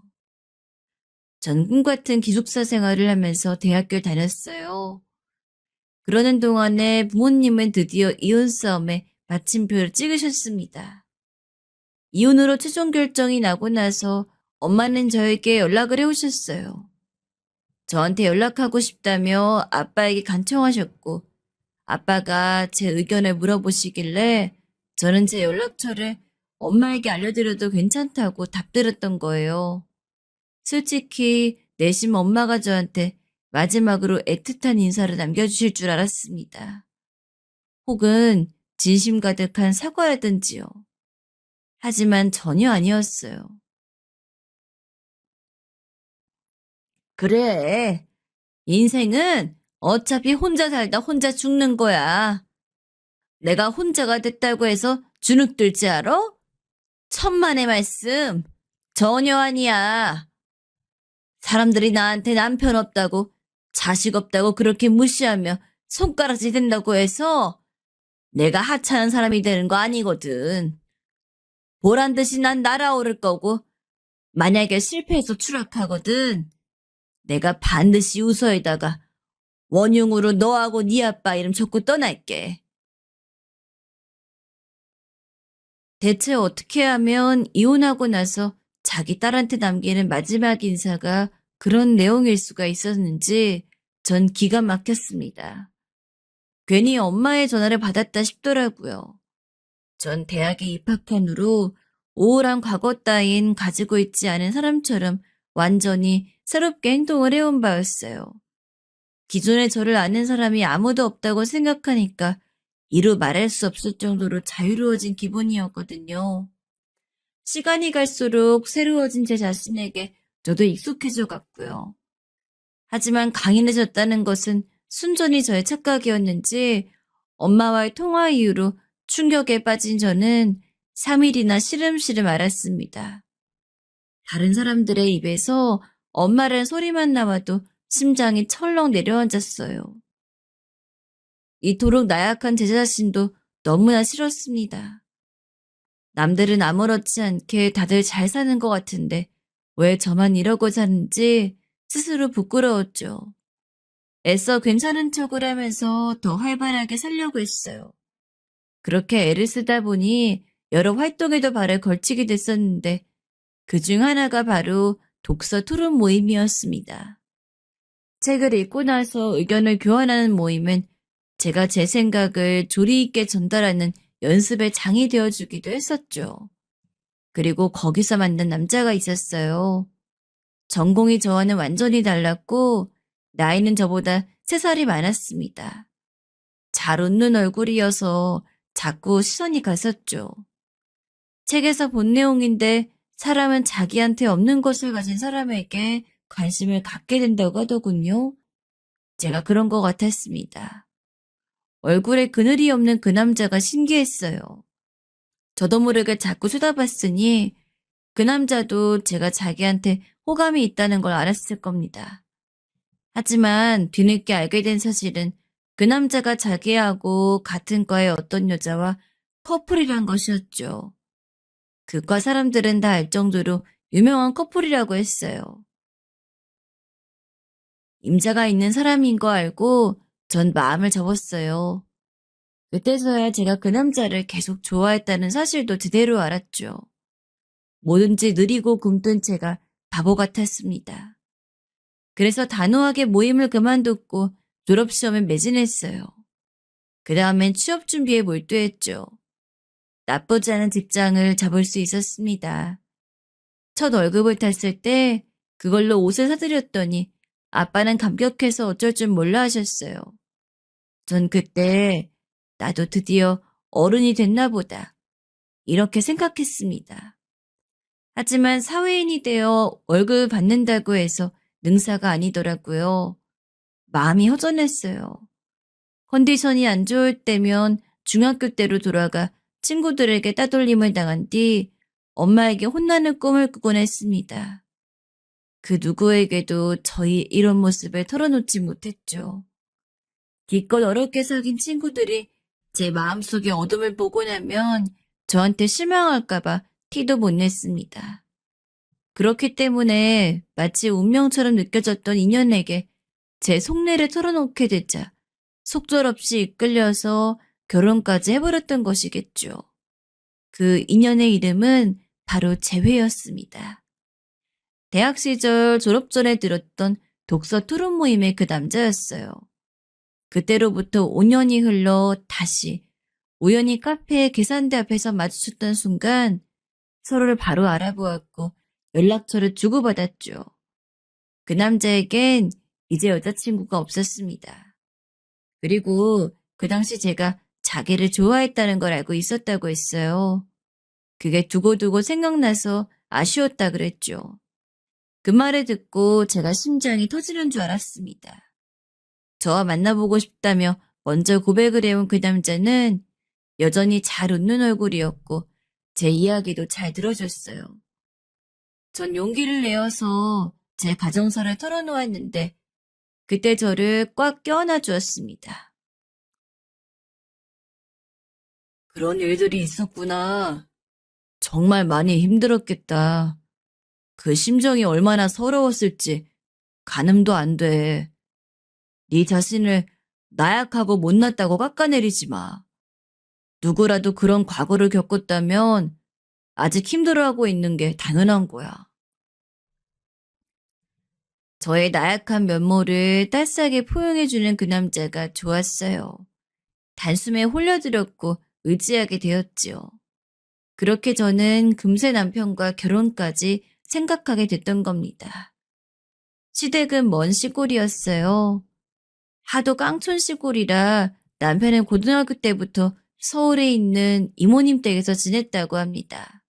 [SPEAKER 1] 전 꿈같은 기숙사 생활을 하면서 대학교를 다녔어요. 그러는 동안에 부모님은 드디어 이혼 싸움에 마침표를 찍으셨습니다. 이혼으로 최종 결정이 나고 나서 엄마는 저에게 연락을 해오셨어요. 저한테 연락하고 싶다며 아빠에게 간청하셨고 아빠가 제 의견을 물어보시길래 저는 제 연락처를 엄마에게 알려드려도 괜찮다고 답드렸던 거예요. 솔직히 내심 엄마가 저한테 마지막으로 애틋한 인사를 남겨주실 줄 알았습니다. 혹은 진심 가득한 사과라든지요. 하지만 전혀 아니었어요. 그래, 인생은 어차피 혼자 살다 혼자 죽는 거야. 내가 혼자가 됐다고 해서 주눅 들지 않아? 천만의 말씀, 전혀 아니야. 사람들이 나한테 남편 없다고, 자식 없다고 그렇게 무시하며 손가락질 된다고 해서 내가 하찮은 사람이 되는 거 아니거든. 보란 듯이 난 날아오를 거고, 만약에 실패해서 추락하거든, 내가 반드시 유서에다가 원흉으로 너하고 네 아빠 이름 적고 떠날게. 대체 어떻게 하면 이혼하고 나서 자기 딸한테 남기는 마지막 인사가 그런 내용일 수가 있었는지 전 기가 막혔습니다. 괜히 엄마의 전화를 받았다 싶더라고요. 전 대학에 입학한 후로 우울한 과거 따윈 가지고 있지 않은 사람처럼 완전히 새롭게 행동을 해온 바였어요. 기존에 저를 아는 사람이 아무도 없다고 생각하니까 이루 말할 수 없을 정도로 자유로워진 기분이었거든요. 시간이 갈수록 새로워진 제 자신에게 저도 익숙해져 갔고요. 하지만 강인해졌다는 것은 순전히 저의 착각이었는지 엄마와의 통화 이후로 충격에 빠진 저는 3일이나 시름시름 앓았습니다. 다른 사람들의 입에서 엄마라는 소리만 나와도 심장이 철렁 내려앉았어요. 이토록 나약한 제 자신도 너무나 싫었습니다. 남들은 아무렇지 않게 다들 잘 사는 것 같은데 왜 저만 이러고 사는지 스스로 부끄러웠죠. 애써 괜찮은 척을 하면서 더 활발하게 살려고 했어요. 그렇게 애를 쓰다 보니 여러 활동에도 발을 걸치게 됐었는데 그중 하나가 바로 독서 토론 모임이었습니다. 책을 읽고 나서 의견을 교환하는 모임은 제가 제 생각을 조리 있게 전달하는 연습의 장이 되어주기도 했었죠. 그리고 거기서 만난 남자가 있었어요. 전공이 저와는 완전히 달랐고 나이는 저보다 3살이 많았습니다. 잘 웃는 얼굴이어서 자꾸 시선이 갔었죠. 책에서 본 내용인데 사람은 자기한테 없는 것을 가진 사람에게 관심을 갖게 된다고 하더군요. 제가 그런 것 같았습니다. 얼굴에 그늘이 없는 그 남자가 신기했어요. 저도 모르게 자꾸 쳐다봤으니 그 남자도 제가 자기한테 호감이 있다는 걸 알았을 겁니다. 하지만 뒤늦게 알게 된 사실은 그 남자가 자기하고 같은 과의 어떤 여자와 커플이란 것이었죠. 그 과 사람들은 다 알 정도로 유명한 커플이라고 했어요. 임자가 있는 사람인 거 알고 전 마음을 접었어요. 그때서야 제가 그 남자를 계속 좋아했다는 사실도 제대로 알았죠. 뭐든지 느리고 굼뜬 채가 바보 같았습니다. 그래서 단호하게 모임을 그만뒀고 졸업시험에 매진했어요. 그 다음엔 취업 준비에 몰두했죠. 나쁘지 않은 직장을 잡을 수 있었습니다. 첫 월급을 탔을 때 그걸로 옷을 사드렸더니 아빠는 감격해서 어쩔 줄 몰라 하셨어요. 전 그때 나도 드디어 어른이 됐나 보다 이렇게 생각했습니다. 하지만 사회인이 되어 월급을 받는다고 해서 능사가 아니더라고요. 마음이 허전했어요. 컨디션이 안 좋을 때면 중학교 때로 돌아가 친구들에게 따돌림을 당한 뒤 엄마에게 혼나는 꿈을 꾸곤 했습니다. 그 누구에게도 저희 이런 모습을 털어놓지 못했죠. 기껏 어렵게 사귄 친구들이 제 마음속의 어둠을 보고 나면 저한테 실망할까봐 티도 못 냈습니다. 그렇기 때문에 마치 운명처럼 느껴졌던 인연에게 제 속내를 털어놓게 되자 속절없이 이끌려서 결혼까지 해버렸던 것이겠죠. 그 인연의 이름은 바로 재회였습니다. 대학 시절 졸업 전에 들었던 독서 토론 모임의 그 남자였어요. 그때로부터 5년이 흘러 다시 우연히 카페 계산대 앞에서 마주쳤던 순간 서로를 바로 알아보았고 연락처를 주고받았죠. 그 남자에겐 이제 여자친구가 없었습니다. 그리고 그 당시 제가 자기를 좋아했다는 걸 알고 있었다고 했어요. 그게 두고두고 생각나서 아쉬웠다 그랬죠. 그 말을 듣고 제가 심장이 터지는 줄 알았습니다. 저와 만나보고 싶다며 먼저 고백을 해온 그 남자는 여전히 잘 웃는 얼굴이었고 제 이야기도 잘 들어줬어요. 전 용기를 내어서 제 가정사를 털어놓았는데 그때 저를 꽉 껴안아 주었습니다. 그런 일들이 있었구나. 정말 많이 힘들었겠다. 그 심정이 얼마나 서러웠을지 가늠도 안 돼. 네 자신을 나약하고 못났다고 깎아내리지 마. 누구라도 그런 과거를 겪었다면 아직 힘들어하고 있는 게 당연한 거야. 저의 나약한 면모를 따스하게 포용해주는 그 남자가 좋았어요. 단숨에 홀려들었고 의지하게 되었지요. 그렇게 저는 금세 남편과 결혼까지 생각하게 됐던 겁니다. 시댁은 먼 시골이었어요. 하도 깡촌 시골이라 남편은 고등학교 때부터 서울에 있는 이모님 댁에서 지냈다고 합니다.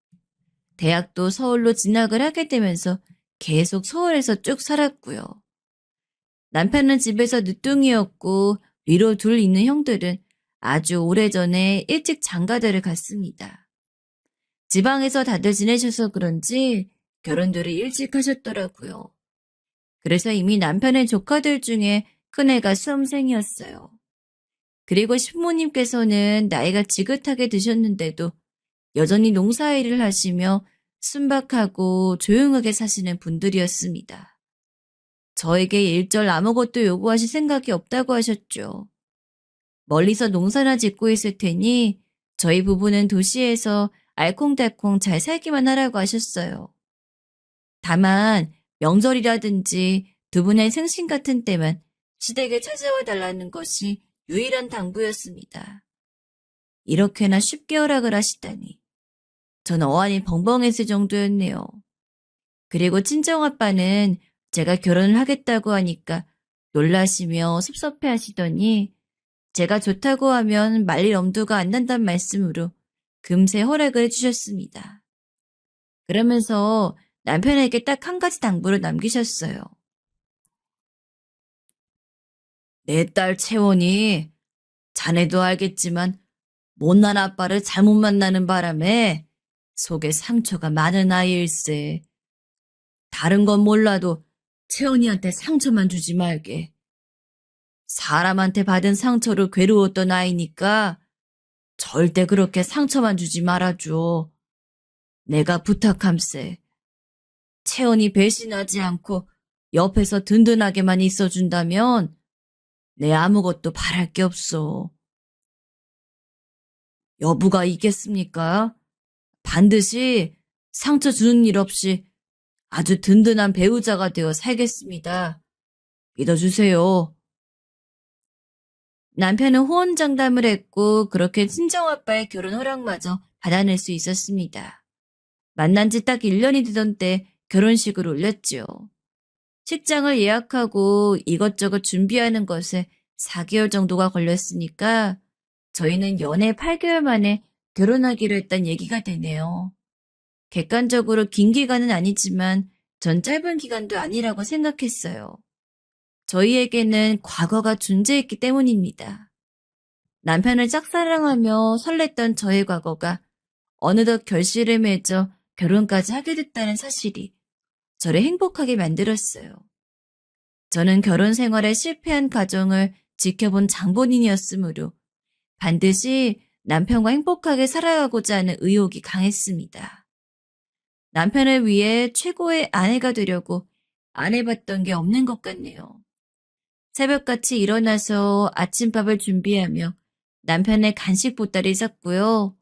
[SPEAKER 1] 대학도 서울로 진학을 하게 되면서 계속 서울에서 쭉 살았고요. 남편은 집에서 늦둥이였고 위로 둘 있는 형들은 아주 오래전에 일찍 장가들을 갔습니다. 지방에서 다들 지내셔서 그런지 결혼들을 일찍 하셨더라고요. 그래서 이미 남편의 조카들 중에 큰애가 수험생이었어요. 그리고 신부님께서는 나이가 지긋하게 드셨는데도 여전히 농사일을 하시며 순박하고 조용하게 사시는 분들이었습니다. 저에게 일절 아무것도 요구하실 생각이 없다고 하셨죠. 멀리서 농사나 짓고 있을 테니 저희 부부는 도시에서 알콩달콩 잘 살기만 하라고 하셨어요. 다만 명절이라든지 두 분의 생신 같은 때만 시댁에 찾아와 달라는 것이 유일한 당부였습니다. 이렇게나 쉽게 허락을 하시다니. 전 어안이 벙벙했을 정도였네요. 그리고 친정아빠는 제가 결혼을 하겠다고 하니까 놀라시며 섭섭해 하시더니 제가 좋다고 하면 말릴 엄두가 안 난단 말씀으로 금세 허락을 해주셨습니다. 그러면서 남편에게 딱 한 가지 당부를 남기셨어요. 내 딸 채원이 자네도 알겠지만 못난 아빠를 잘못 만나는 바람에 속에 상처가 많은 아이일세. 다른 건 몰라도 채원이한테 상처만 주지 말게. 사람한테 받은 상처로 괴로웠던 아이니까 절대 그렇게 상처만 주지 말아줘. 내가 부탁함세. 채원이 배신하지 않고 옆에서 든든하게만 있어준다면 내 아무것도 바랄 게 없어. 여부가 있겠습니까? 반드시 상처 주는 일 없이 아주 든든한 배우자가 되어 살겠습니다. 믿어주세요. 남편은 호언장담을 했고 그렇게 친정아빠의 결혼 허락마저 받아낼 수 있었습니다. 만난 지 딱 1년이 되던 때 결혼식을 올렸지요. 식장을 예약하고 이것저것 준비하는 것에 4개월 정도가 걸렸으니까 저희는 연애 8개월 만에 결혼하기로 했단 얘기가 되네요. 객관적으로 긴 기간은 아니지만 전 짧은 기간도 아니라고 생각했어요. 저희에게는 과거가 존재했기 때문입니다. 남편을 짝사랑하며 설렜던 저의 과거가 어느덧 결실을 맺어 결혼까지 하게 됐다는 사실이 저를 행복하게 만들었어요. 저는 결혼 생활에 실패한 가정을 지켜본 장본인이었으므로 반드시 남편과 행복하게 살아가고자 하는 의욕이 강했습니다. 남편을 위해 최고의 아내가 되려고 안 해봤던 게 없는 것 같네요. 새벽같이 일어나서 아침밥을 준비하며 남편의 간식 보따리 쌌고요.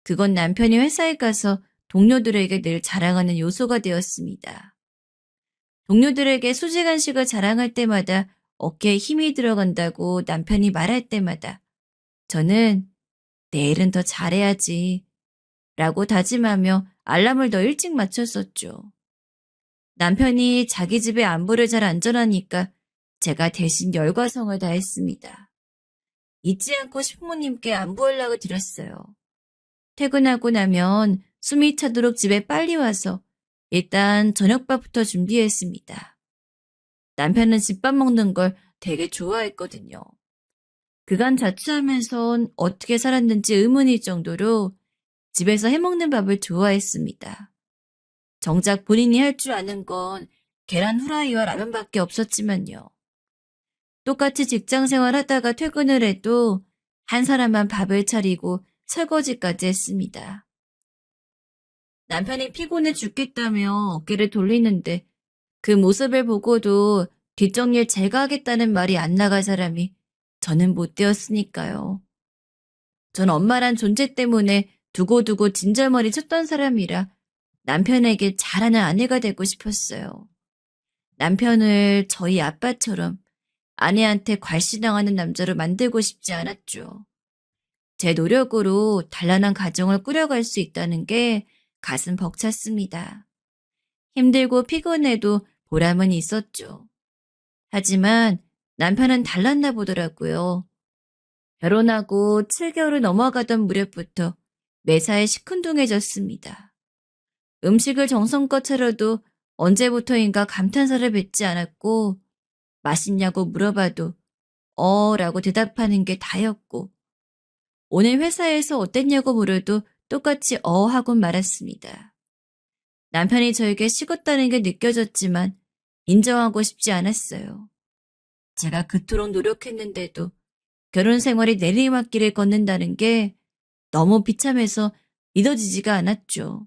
[SPEAKER 1] 그건 남편이 회사에 가서 동료들에게 늘 자랑하는 요소가 되었습니다. 동료들에게 수제 간식을 자랑할 때마다 어깨에 힘이 들어간다고 남편이 말할 때마다 저는 내일은 더 잘해야지 라고 다짐하며 알람을 더 일찍 맞췄었죠. 남편이 자기 집의 안부를 잘 안전하니까 제가 대신 열과성을 다했습니다. 잊지 않고 신부님께 안부 연락을 드렸어요. 퇴근하고 나면 숨이 차도록 집에 빨리 와서 일단 저녁밥부터 준비했습니다. 남편은 집밥 먹는 걸 되게 좋아했거든요. 그간 자취하면선 어떻게 살았는지 의문일 정도로 집에서 해먹는 밥을 좋아했습니다. 정작 본인이 할 줄 아는 건 계란 후라이와 라면밖에 없었지만요. 똑같이 직장 생활하다가 퇴근을 해도 한 사람만 밥을 차리고 설거지까지 했습니다. 남편이 피곤해 죽겠다며 어깨를 돌리는데 그 모습을 보고도 뒷정리를 제가 하겠다는 말이 안 나갈 사람이 저는 못 되었으니까요. 전 엄마란 존재 때문에 두고두고 진절머리 쳤던 사람이라 남편에게 잘하는 아내가 되고 싶었어요. 남편을 저희 아빠처럼 아내한테 괄시당하는 남자로 만들고 싶지 않았죠. 제 노력으로 단란한 가정을 꾸려갈 수 있다는 게 가슴 벅찼습니다. 힘들고 피곤해도 보람은 있었죠. 하지만 남편은 달랐나 보더라고요. 결혼하고 7개월을 넘어가던 무렵부터 매사에 시큰둥해졌습니다. 음식을 정성껏 차려도 언제부터인가 감탄사를 뱉지 않았고, 맛있냐고 물어봐도 라고 대답하는 게 다였고, 오늘 회사에서 어땠냐고 물어도 똑같이 하고 말았습니다. 남편이 저에게 식었다는 게 느껴졌지만 인정하고 싶지 않았어요. 제가 그토록 노력했는데도 결혼 생활이 내리막길을 걷는다는 게 너무 비참해서 믿어지지가 않았죠.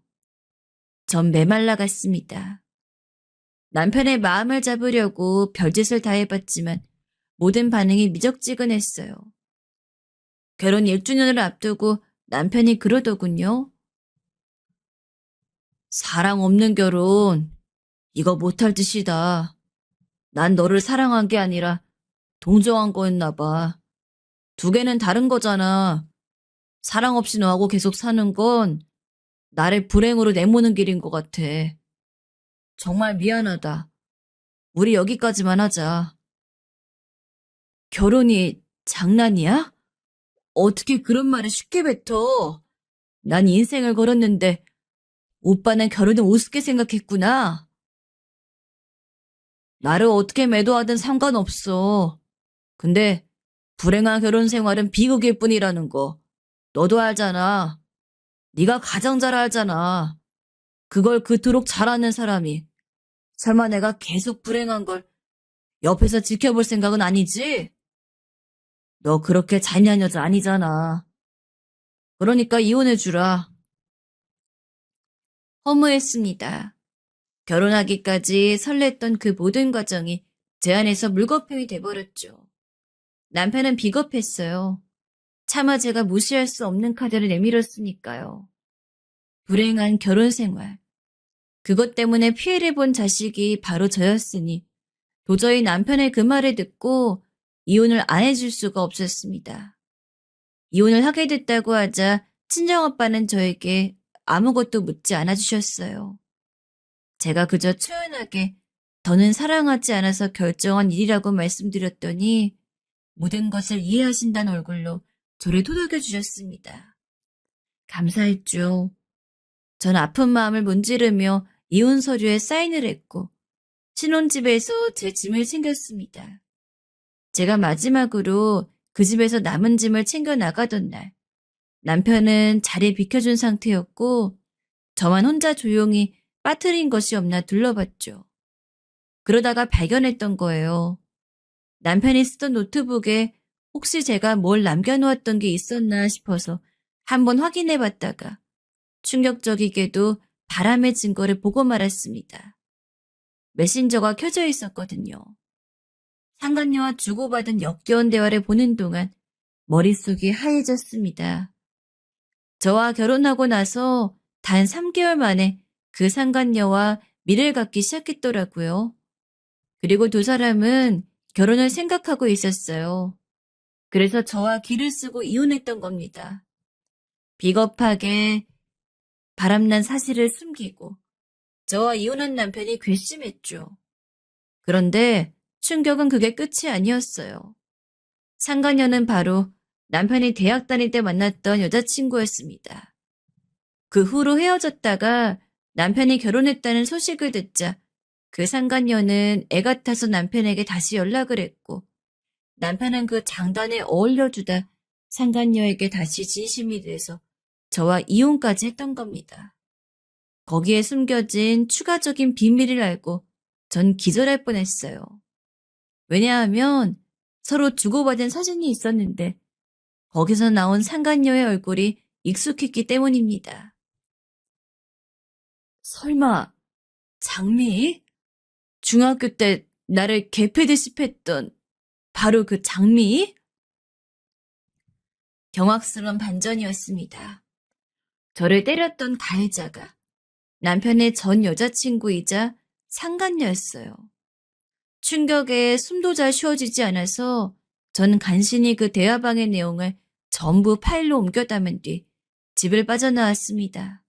[SPEAKER 1] 전 메말라갔습니다. 남편의 마음을 잡으려고 별짓을 다 해봤지만 모든 반응이 미적지근했어요. 결혼 1주년을 앞두고 남편이 그러더군요. 사랑 없는 결혼, 이거 못할 짓이다. 난 너를 사랑한 게 아니라 동정한 거였나 봐. 두 개는 다른 거잖아. 사랑 없이 너하고 계속 사는 건 나를 불행으로 내모는 길인 것 같아. 정말 미안하다. 우리 여기까지만 하자. 결혼이 장난이야? 어떻게 그런 말을 쉽게 뱉어? 난 인생을 걸었는데 오빠는 결혼을 우습게 생각했구나. 나를 어떻게 매도하든 상관없어. 근데 불행한 결혼 생활은 비극일 뿐이라는 거 너도 알잖아. 네가 가장 잘 알잖아. 그걸 그토록 잘하는 사람이 설마 내가 계속 불행한 걸 옆에서 지켜볼 생각은 아니지? 너 그렇게 잔인한 여자 아니잖아. 그러니까 이혼해주라. 허무했습니다. 결혼하기까지 설렜던 그 모든 과정이 제 안에서 물거품이 돼버렸죠. 남편은 비겁했어요. 차마 제가 무시할 수 없는 카드를 내밀었으니까요. 불행한 결혼 생활. 그것 때문에 피해를 본 자식이 바로 저였으니 도저히 남편의 그 말을 듣고 이혼을 안 해줄 수가 없었습니다. 이혼을 하게 됐다고 하자 친정아빠는 저에게 아무것도 묻지 않아 주셨어요. 제가 그저 초연하게 더는 사랑하지 않아서 결정한 일이라고 말씀드렸더니 모든 것을 이해하신다는 얼굴로 저를 토닥여 주셨습니다. 감사했죠. 전 아픈 마음을 문지르며 이혼 서류에 사인을 했고 신혼집에서 제 짐을 챙겼습니다. 제가 마지막으로 그 집에서 남은 짐을 챙겨 나가던 날 남편은 자리 비켜준 상태였고 저만 혼자 조용히 빠뜨린 것이 없나 둘러봤죠. 그러다가 발견했던 거예요. 남편이 쓰던 노트북에 혹시 제가 뭘 남겨놓았던 게 있었나 싶어서 한번 확인해 봤다가 충격적이게도 바람의 증거를 보고 말았습니다. 메신저가 켜져 있었거든요. 상간녀와 주고받은 역겨운 대화를 보는 동안 머릿속이 하얘졌습니다. 저와 결혼하고 나서 단 3개월 만에 그 상간녀와 미래를 갖기 시작했더라고요. 그리고 두 사람은 결혼을 생각하고 있었어요. 그래서 저와 길을 쓰고 이혼했던 겁니다. 비겁하게 바람난 사실을 숨기고 저와 이혼한 남편이 괘씸했죠. 그런데 충격은 그게 끝이 아니었어요. 상간녀는 바로 남편이 대학 다닐 때 만났던 여자친구였습니다. 그 후로 헤어졌다가 남편이 결혼했다는 소식을 듣자 그 상간녀는 애 같아서 남편에게 다시 연락을 했고 남편은 그 장단에 어울려주다 상간녀에게 다시 진심이 돼서 저와 이혼까지 했던 겁니다. 거기에 숨겨진 추가적인 비밀을 알고 전 기절할 뻔했어요. 왜냐하면 서로 주고받은 사진이 있었는데 거기서 나온 상간녀의 얼굴이 익숙했기 때문입니다. 설마 장미? 중학교 때 나를 개패듯이 했던 바로 그 장미? 경악스러운 반전이었습니다. 저를 때렸던 가해자가 남편의 전 여자친구이자 상간녀였어요. 충격에 숨도 잘 쉬어지지 않아서 저는 간신히 그 대화방의 내용을 전부 파일로 옮겨 담은 뒤 집을 빠져나왔습니다.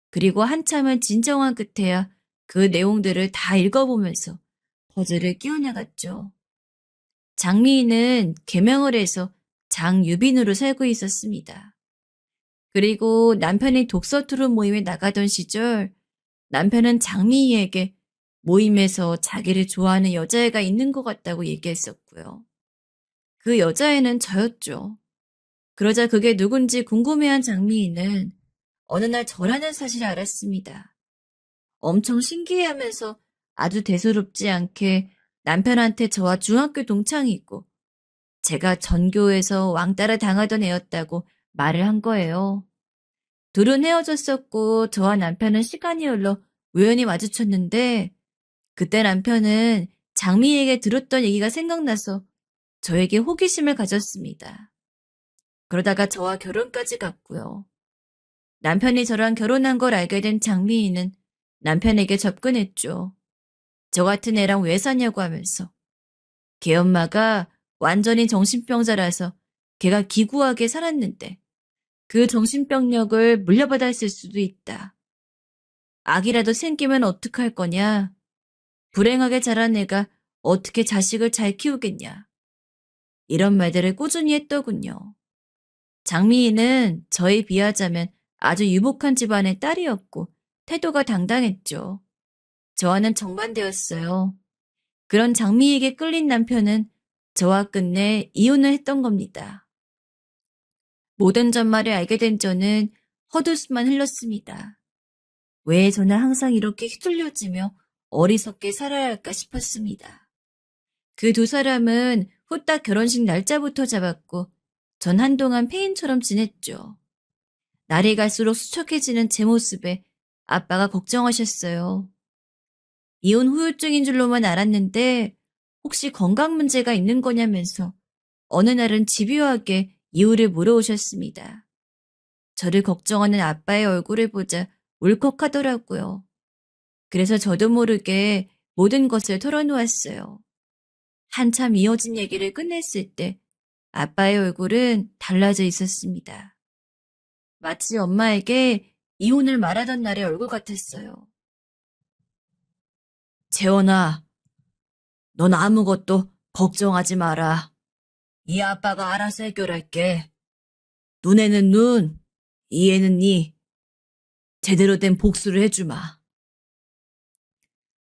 [SPEAKER 1] 그리고 한참을 진정한 끝에야 그 내용들을 다 읽어보면서 퍼즐을 끼워나갔죠. 장미인은 개명을 해서 장유빈으로 살고 있었습니다. 그리고 남편이 독서 토론 모임에 나가던 시절 남편은 장미희에게 모임에서 자기를 좋아하는 여자애가 있는 것 같다고 얘기했었고요. 그 여자애는 저였죠. 그러자 그게 누군지 궁금해한 장미희는 어느 날 저라는 사실을 알았습니다. 엄청 신기해하면서 아주 대수롭지 않게 남편한테 저와 중학교 동창이 있고 제가 전교에서 왕따를 당하던 애였다고 말을 한 거예요. 둘은 헤어졌었고 저와 남편은 시간이 흘러 우연히 마주쳤는데 그때 남편은 장미에게 들었던 얘기가 생각나서 저에게 호기심을 가졌습니다. 그러다가 저와 결혼까지 갔고요. 남편이 저랑 결혼한 걸 알게 된 장미희는 남편에게 접근했죠. 저 같은 애랑 왜 사냐고 하면서. 걔 엄마가 완전히 정신병자라서 걔가 기구하게 살았는데 그 정신병력을 물려받았을 수도 있다. 아기라도 생기면 어떡할 거냐. 불행하게 자란 애가 어떻게 자식을 잘 키우겠냐. 이런 말들을 꾸준히 했더군요. 장미희는 저에 비하자면 아주 유복한 집안의 딸이었고 태도가 당당했죠. 저와는 정반대였어요. 그런 장미희에게 끌린 남편은 저와 끝내 이혼을 했던 겁니다. 모든 전말을 알게 된 저는 헛웃음만 흘렸습니다. 왜 저는 항상 이렇게 휘둘려지며 어리석게 살아야 할까 싶었습니다. 그 두 사람은 후딱 결혼식 날짜부터 잡았고 전 한동안 폐인처럼 지냈죠. 날이 갈수록 수척해지는 제 모습에 아빠가 걱정하셨어요. 이혼 후유증인 줄로만 알았는데 혹시 건강 문제가 있는 거냐면서 어느 날은 집요하게 이유를 물어오셨습니다. 저를 걱정하는 아빠의 얼굴을 보자 울컥하더라고요. 그래서 저도 모르게 모든 것을 털어놓았어요. 한참 이어진 얘기를 끝냈을 때 아빠의 얼굴은 달라져 있었습니다. 마치 엄마에게 이혼을 말하던 날의 얼굴 같았어요. 재원아, 넌 아무것도 걱정하지 마라. 이 아빠가 알아서 해결할게. 눈에는 눈, 이에는 이. 제대로 된 복수를 해주마.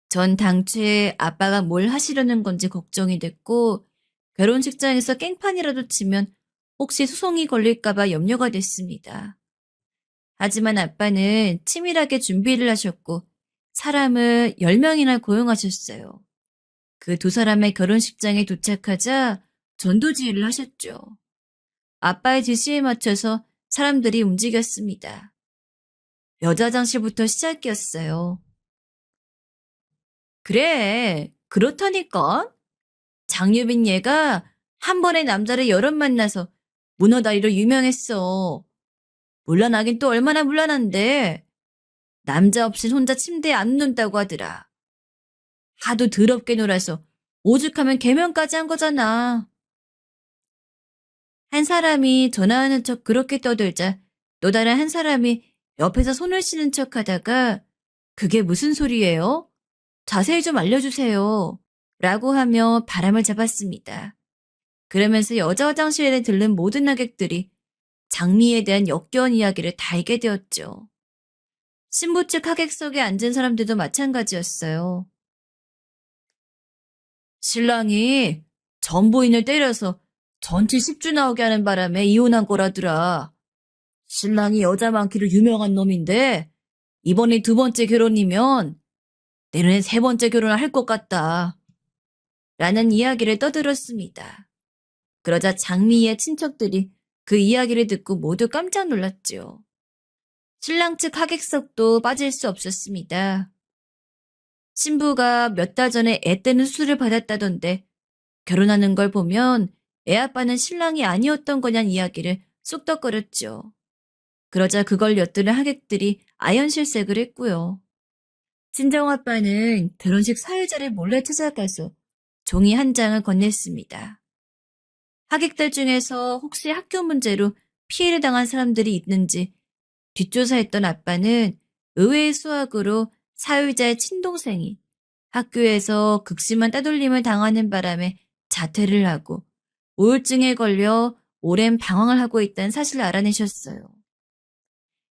[SPEAKER 1] 전 당초에 아빠가 뭘 하시려는 건지 걱정이 됐고 결혼식장에서 깽판이라도 치면 혹시 소송이 걸릴까봐 염려가 됐습니다. 하지만 아빠는 치밀하게 준비를 하셨고 사람을 10명이나 고용하셨어요. 그 두 사람의 결혼식장에 도착하자 전도지휘를 하셨죠. 아빠의 지시에 맞춰서 사람들이 움직였습니다. 여자 장실부터 시작이었어요. 그래, 그렇다니까. 장유빈 얘가 한 번에 남자를 여럿 만나서 문어다리로 유명했어. 물러나긴 또 얼마나 물러난데. 남자 없이 혼자 침대에 안 눕는다고 하더라. 하도 더럽게 놀아서 오죽하면 개명까지 한 거잖아. 한 사람이 전화하는 척 그렇게 떠들자 또 다른 한 사람이 옆에서 손을 씻는 척 하다가 그게 무슨 소리예요? 자세히 좀 알려주세요. 라고 하며 바람을 잡았습니다. 그러면서 여자 화장실에 들른 모든 하객들이 장미에 대한 역겨운 이야기를 다 알게 되었죠. 신부 측 하객석에 앉은 사람들도 마찬가지였어요. 신랑이 전부인을 때려서 전치 10주 나오게 하는 바람에 이혼한 거라더라. 신랑이 여자 많기로 유명한 놈인데 이번이 두 번째 결혼이면 내년에 세 번째 결혼을 할 것 같다. 라는 이야기를 떠들었습니다. 그러자 장미의 친척들이 그 이야기를 듣고 모두 깜짝 놀랐죠. 신랑 측 하객석도 빠질 수 없었습니다. 신부가 몇 달 전에 애 때는 수술을 받았다던데 결혼하는 걸 보면 애 아빠는 신랑이 아니었던 거냐는 이야기를 쑥덕거렸죠. 그러자 그걸 엿들은 하객들이 아연실색을 했고요. 친정아빠는 결혼식 사회자를 몰래 찾아가서 종이 한 장을 건넸습니다. 하객들 중에서 혹시 학교 문제로 피해를 당한 사람들이 있는지 뒷조사했던 아빠는 의외의 수학으로 사유자의 친동생이 학교에서 극심한 따돌림을 당하는 바람에 자퇴를 하고 우울증에 걸려 오랜 방황을 하고 있다는 사실을 알아내셨어요.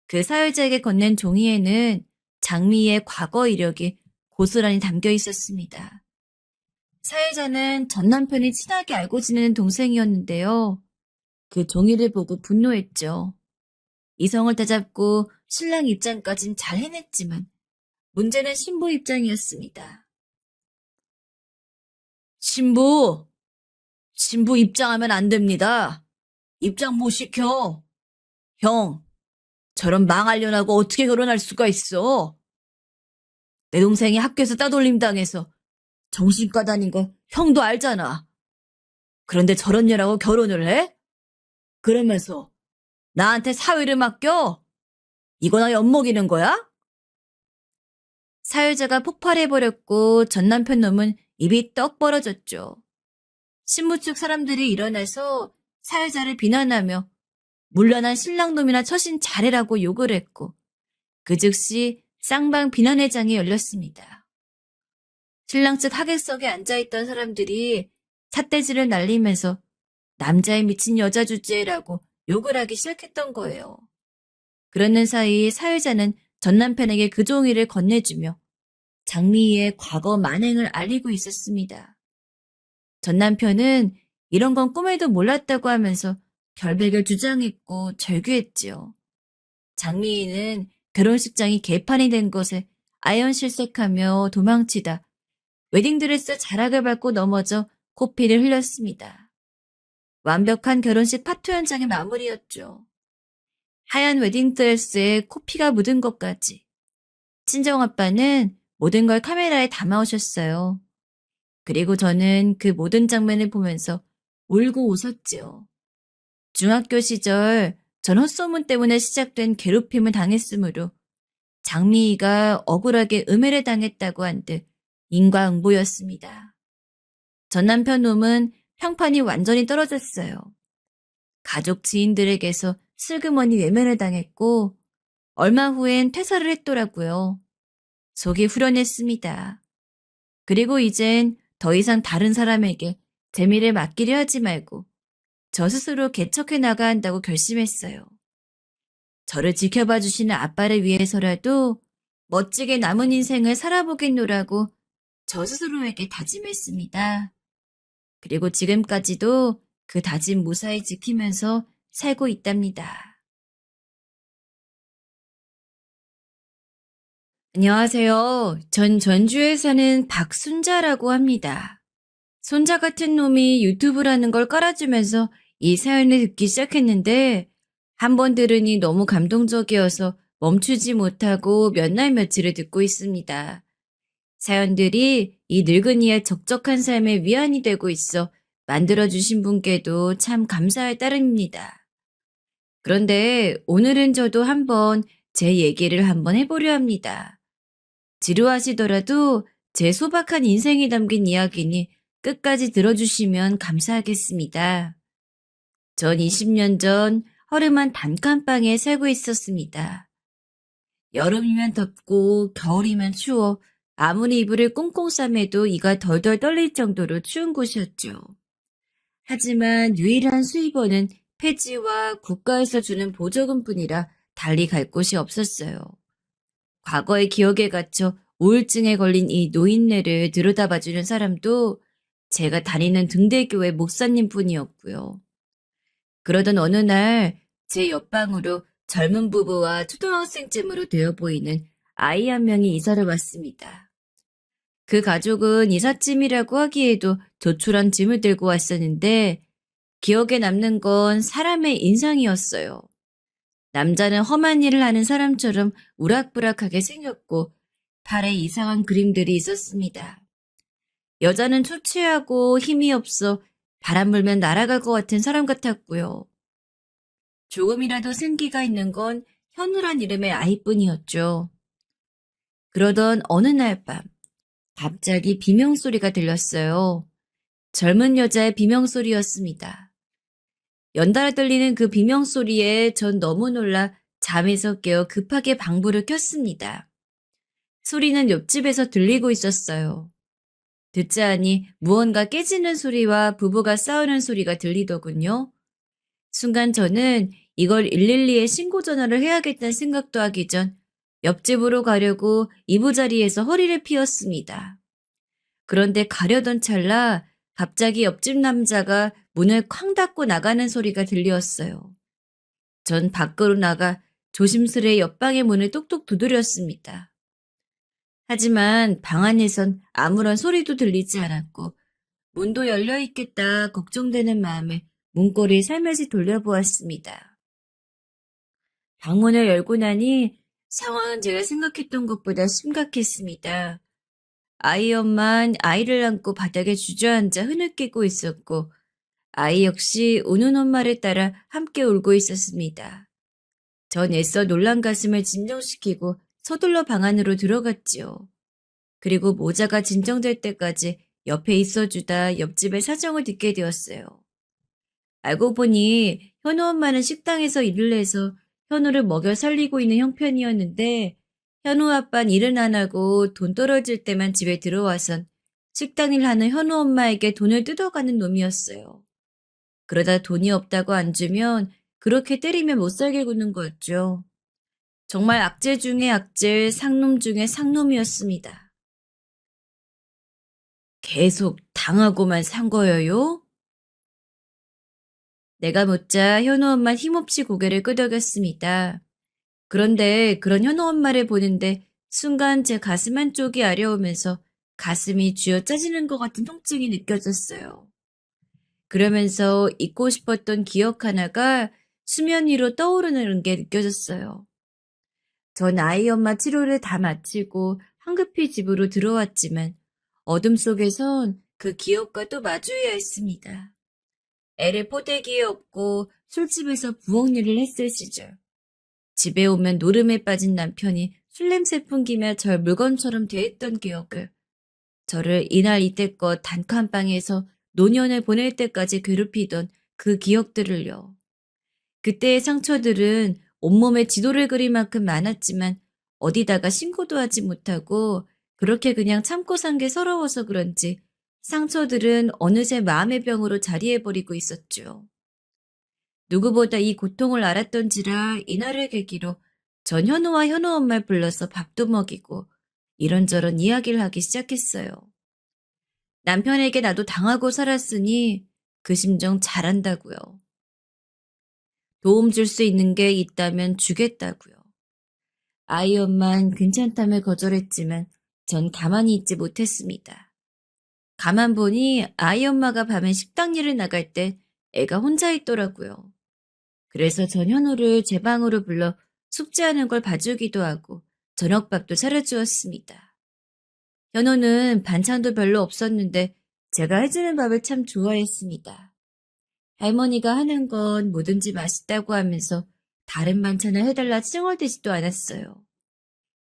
[SPEAKER 1] 그 사유자에게 건넨 종이에는 장미의 과거 이력이 고스란히 담겨 있었습니다. 사유자는 전 남편이 친하게 알고 지내는 동생이었는데요. 그 종이를 보고 분노했죠. 이성을 다잡고 신랑 입장까진 잘 해냈지만 문제는 신부 입장이었습니다. 신부 입장하면 안 됩니다. 입장 못 시켜. 형, 저런 망할 년하고 어떻게 결혼할 수가 있어? 내 동생이 학교에서 따돌림 당해서 정신과 다닌 거 형도 알잖아. 그런데 저런 년하고 결혼을 해? 그러면서 나한테 사위를 맡겨? 이거나 엿먹이는 거야? 사유자가 폭발해버렸고 전 남편 놈은 입이 떡 벌어졌죠. 신부 측 사람들이 일어나서 사유자를 비난하며 물러난 신랑놈이나 처신 잘해라고 욕을 했고 그 즉시 쌍방 비난회장이 열렸습니다. 신랑 측 하객석에 앉아있던 사람들이 삿대질을 날리면서 남자의 미친 여자 주제라고 욕을 하기 시작했던 거예요. 그러는 사이 사유자는 전 남편에게 그 종이를 건네주며 장미희의 과거 만행을 알리고 있었습니다. 전 남편은 이런 건 꿈에도 몰랐다고 하면서 결백을 주장했고 절규했지요. 장미희는 결혼식장이 개판이 된 것에 아연실색하며 도망치다 웨딩드레스 자락을 밟고 넘어져 코피를 흘렸습니다. 완벽한 결혼식 파토 현장의 마무리였죠. 하얀 웨딩드레스에 코피가 묻은 것까지. 친정아빠는 모든 걸 카메라에 담아오셨어요. 그리고 저는 그 모든 장면을 보면서 울고 웃었지요. 중학교 시절 전 헛소문 때문에 시작된 괴롭힘을 당했으므로 장미희가 억울하게 음해를 당했다고 한 듯 인과응보였습니다. 전 남편 놈은 평판이 완전히 떨어졌어요. 가족 지인들에게서 슬그머니 외면을 당했고 얼마 후엔 퇴사를 했더라고요. 속이 후련했습니다. 그리고 이젠 더 이상 다른 사람에게 재미를 맡기려 하지 말고 저 스스로 개척해 나가야 한다고 결심했어요. 저를 지켜봐 주시는 아빠를 위해서라도 멋지게 남은 인생을 살아보겠노라고 저 스스로에게 다짐했습니다. 그리고 지금까지도 그 다짐 무사히 지키면서 살고 있답니다. 안녕하세요. 전 전주에 사는 박순자라고 합니다. 손자 같은 놈이 유튜브라는 걸 깔아주면서 이 사연을 듣기 시작했는데 한 번 들으니 너무 감동적이어서 멈추지 못하고 몇 날 며칠을 듣고 있습니다. 사연들이 이 늙은이의 적적한 삶에 위안이 되고 있어 만들어주신 분께도 참 감사할 따름입니다. 그런데 오늘은 저도 한번 제 얘기를 한번 해보려 합니다. 지루하시더라도 제 소박한 인생이 담긴 이야기니 끝까지 들어주시면 감사하겠습니다. 전 20년 전 허름한 단칸방에 살고 있었습니다. 여름이면 덥고 겨울이면 추워 아무리 이불을 꽁꽁 싸매도 이가 덜덜 떨릴 정도로 추운 곳이었죠. 하지만 유일한 수입원은 폐지와 국가에서 주는 보조금뿐이라 달리 갈 곳이 없었어요. 과거의 기억에 갇혀 우울증에 걸린 이 노인네를 들여다봐주는 사람도 제가 다니는 등대교회 목사님 뿐이었고요. 그러던 어느 날 제 옆방으로 젊은 부부와 초등학생쯤으로 되어 보이는 아이 한 명이 이사를 왔습니다. 그 가족은 이삿짐이라고 하기에도 조촐한 짐을 들고 왔었는데 기억에 남는 건 사람의 인상이었어요. 남자는 험한 일을 하는 사람처럼 우락부락하게 생겼고 팔에 이상한 그림들이 있었습니다. 여자는 초췌하고 힘이 없어 바람 불면 날아갈 것 같은 사람 같았고요. 조금이라도 생기가 있는 건 현우란 이름의 아이뿐이었죠. 그러던 어느 날 밤 갑자기 비명소리가 들렸어요. 젊은 여자의 비명소리였습니다. 연달아 들리는 그 비명소리에 전 너무 놀라 잠에서 깨어 급하게 방불을 켰습니다. 소리는 옆집에서 들리고 있었어요. 듣자 하니 무언가 깨지는 소리와 부부가 싸우는 소리가 들리더군요. 순간 저는 이걸 112에 신고 전화를 해야겠다는 생각도 하기 전 옆집으로 가려고 이부자리에서 허리를 펴었습니다. 그런데 가려던 찰나 갑자기 옆집 남자가 문을 쾅 닫고 나가는 소리가 들렸어요. 전 밖으로 나가 조심스레 옆방의 문을 똑똑 두드렸습니다. 하지만 방 안에선 아무런 소리도 들리지 않았고 문도 열려 있겠다 걱정되는 마음에 문고리를 살며시 돌려보았습니다. 방문을 열고 나니 상황은 제가 생각했던 것보다 심각했습니다. 아이 엄만 아이를 안고 바닥에 주저앉아 흐느끼고 있었고 아이 역시 우는 엄마를 따라 함께 울고 있었습니다. 전 애써 놀란 가슴을 진정시키고 서둘러 방 안으로 들어갔지요. 그리고 모자가 진정될 때까지 옆에 있어주다 옆집의 사정을 듣게 되었어요. 알고 보니 현우 엄마는 식당에서 일을 해서 현우를 먹여 살리고 있는 형편이었는데 현우 아빠는 일은 안 하고 돈 떨어질 때만 집에 들어와선 식당 일 하는 현우 엄마에게 돈을 뜯어가는 놈이었어요. 그러다 돈이 없다고 안 주면 그렇게 때리면 못 살게 구는 거였죠. 정말 악질 중에 악질, 상놈 중에 상놈이었습니다. 계속 당하고만 산 거예요? 내가 묻자 현우 엄마 힘없이 고개를 끄덕였습니다. 그런데 그런 현우 엄마를 보는데 순간 제 가슴 한쪽이 아려오면서 가슴이 쥐어 짜지는 것 같은 통증이 느껴졌어요. 그러면서 잊고 싶었던 기억 하나가 수면 위로 떠오르는 게 느껴졌어요. 전 아이 엄마 치료를 다 마치고 황급히 집으로 들어왔지만 어둠 속에선 그 기억과 또 마주해야 했습니다. 애를 포대기에 업고 술집에서 부엌 일을 했을 시절. 집에 오면 노름에 빠진 남편이 술 냄새 풍기며 절 물건처럼 대했던 기억을, 저를 이날 이때껏 단칸방에서 노년을 보낼 때까지 괴롭히던 그 기억들을요. 그때의 상처들은 온몸에 지도를 그릴 만큼 많았지만 어디다가 신고도 하지 못하고 그렇게 그냥 참고 산 게 서러워서 그런지 상처들은 어느새 마음의 병으로 자리해버리고 있었죠. 누구보다 이 고통을 알았던지라 이날을 계기로 전 현우와 현우 엄마를 불러서 밥도 먹이고 이런저런 이야기를 하기 시작했어요. 남편에게 나도 당하고 살았으니 그 심정 잘 안다고요. 도움 줄 수 있는 게 있다면 주겠다고요. 아이 엄만 괜찮다며 거절했지만 전 가만히 있지 못했습니다. 가만 보니 아이 엄마가 밤에 식당 일을 나갈 때 애가 혼자 있더라고요. 그래서 전 현우를 제 방으로 불러 숙제하는 걸 봐주기도 하고 저녁밥도 차려주었습니다. 현우는 반찬도 별로 없었는데 제가 해주는 밥을 참 좋아했습니다. 할머니가 하는 건 뭐든지 맛있다고 하면서 다른 반찬을 해달라 찡얼대지도 않았어요.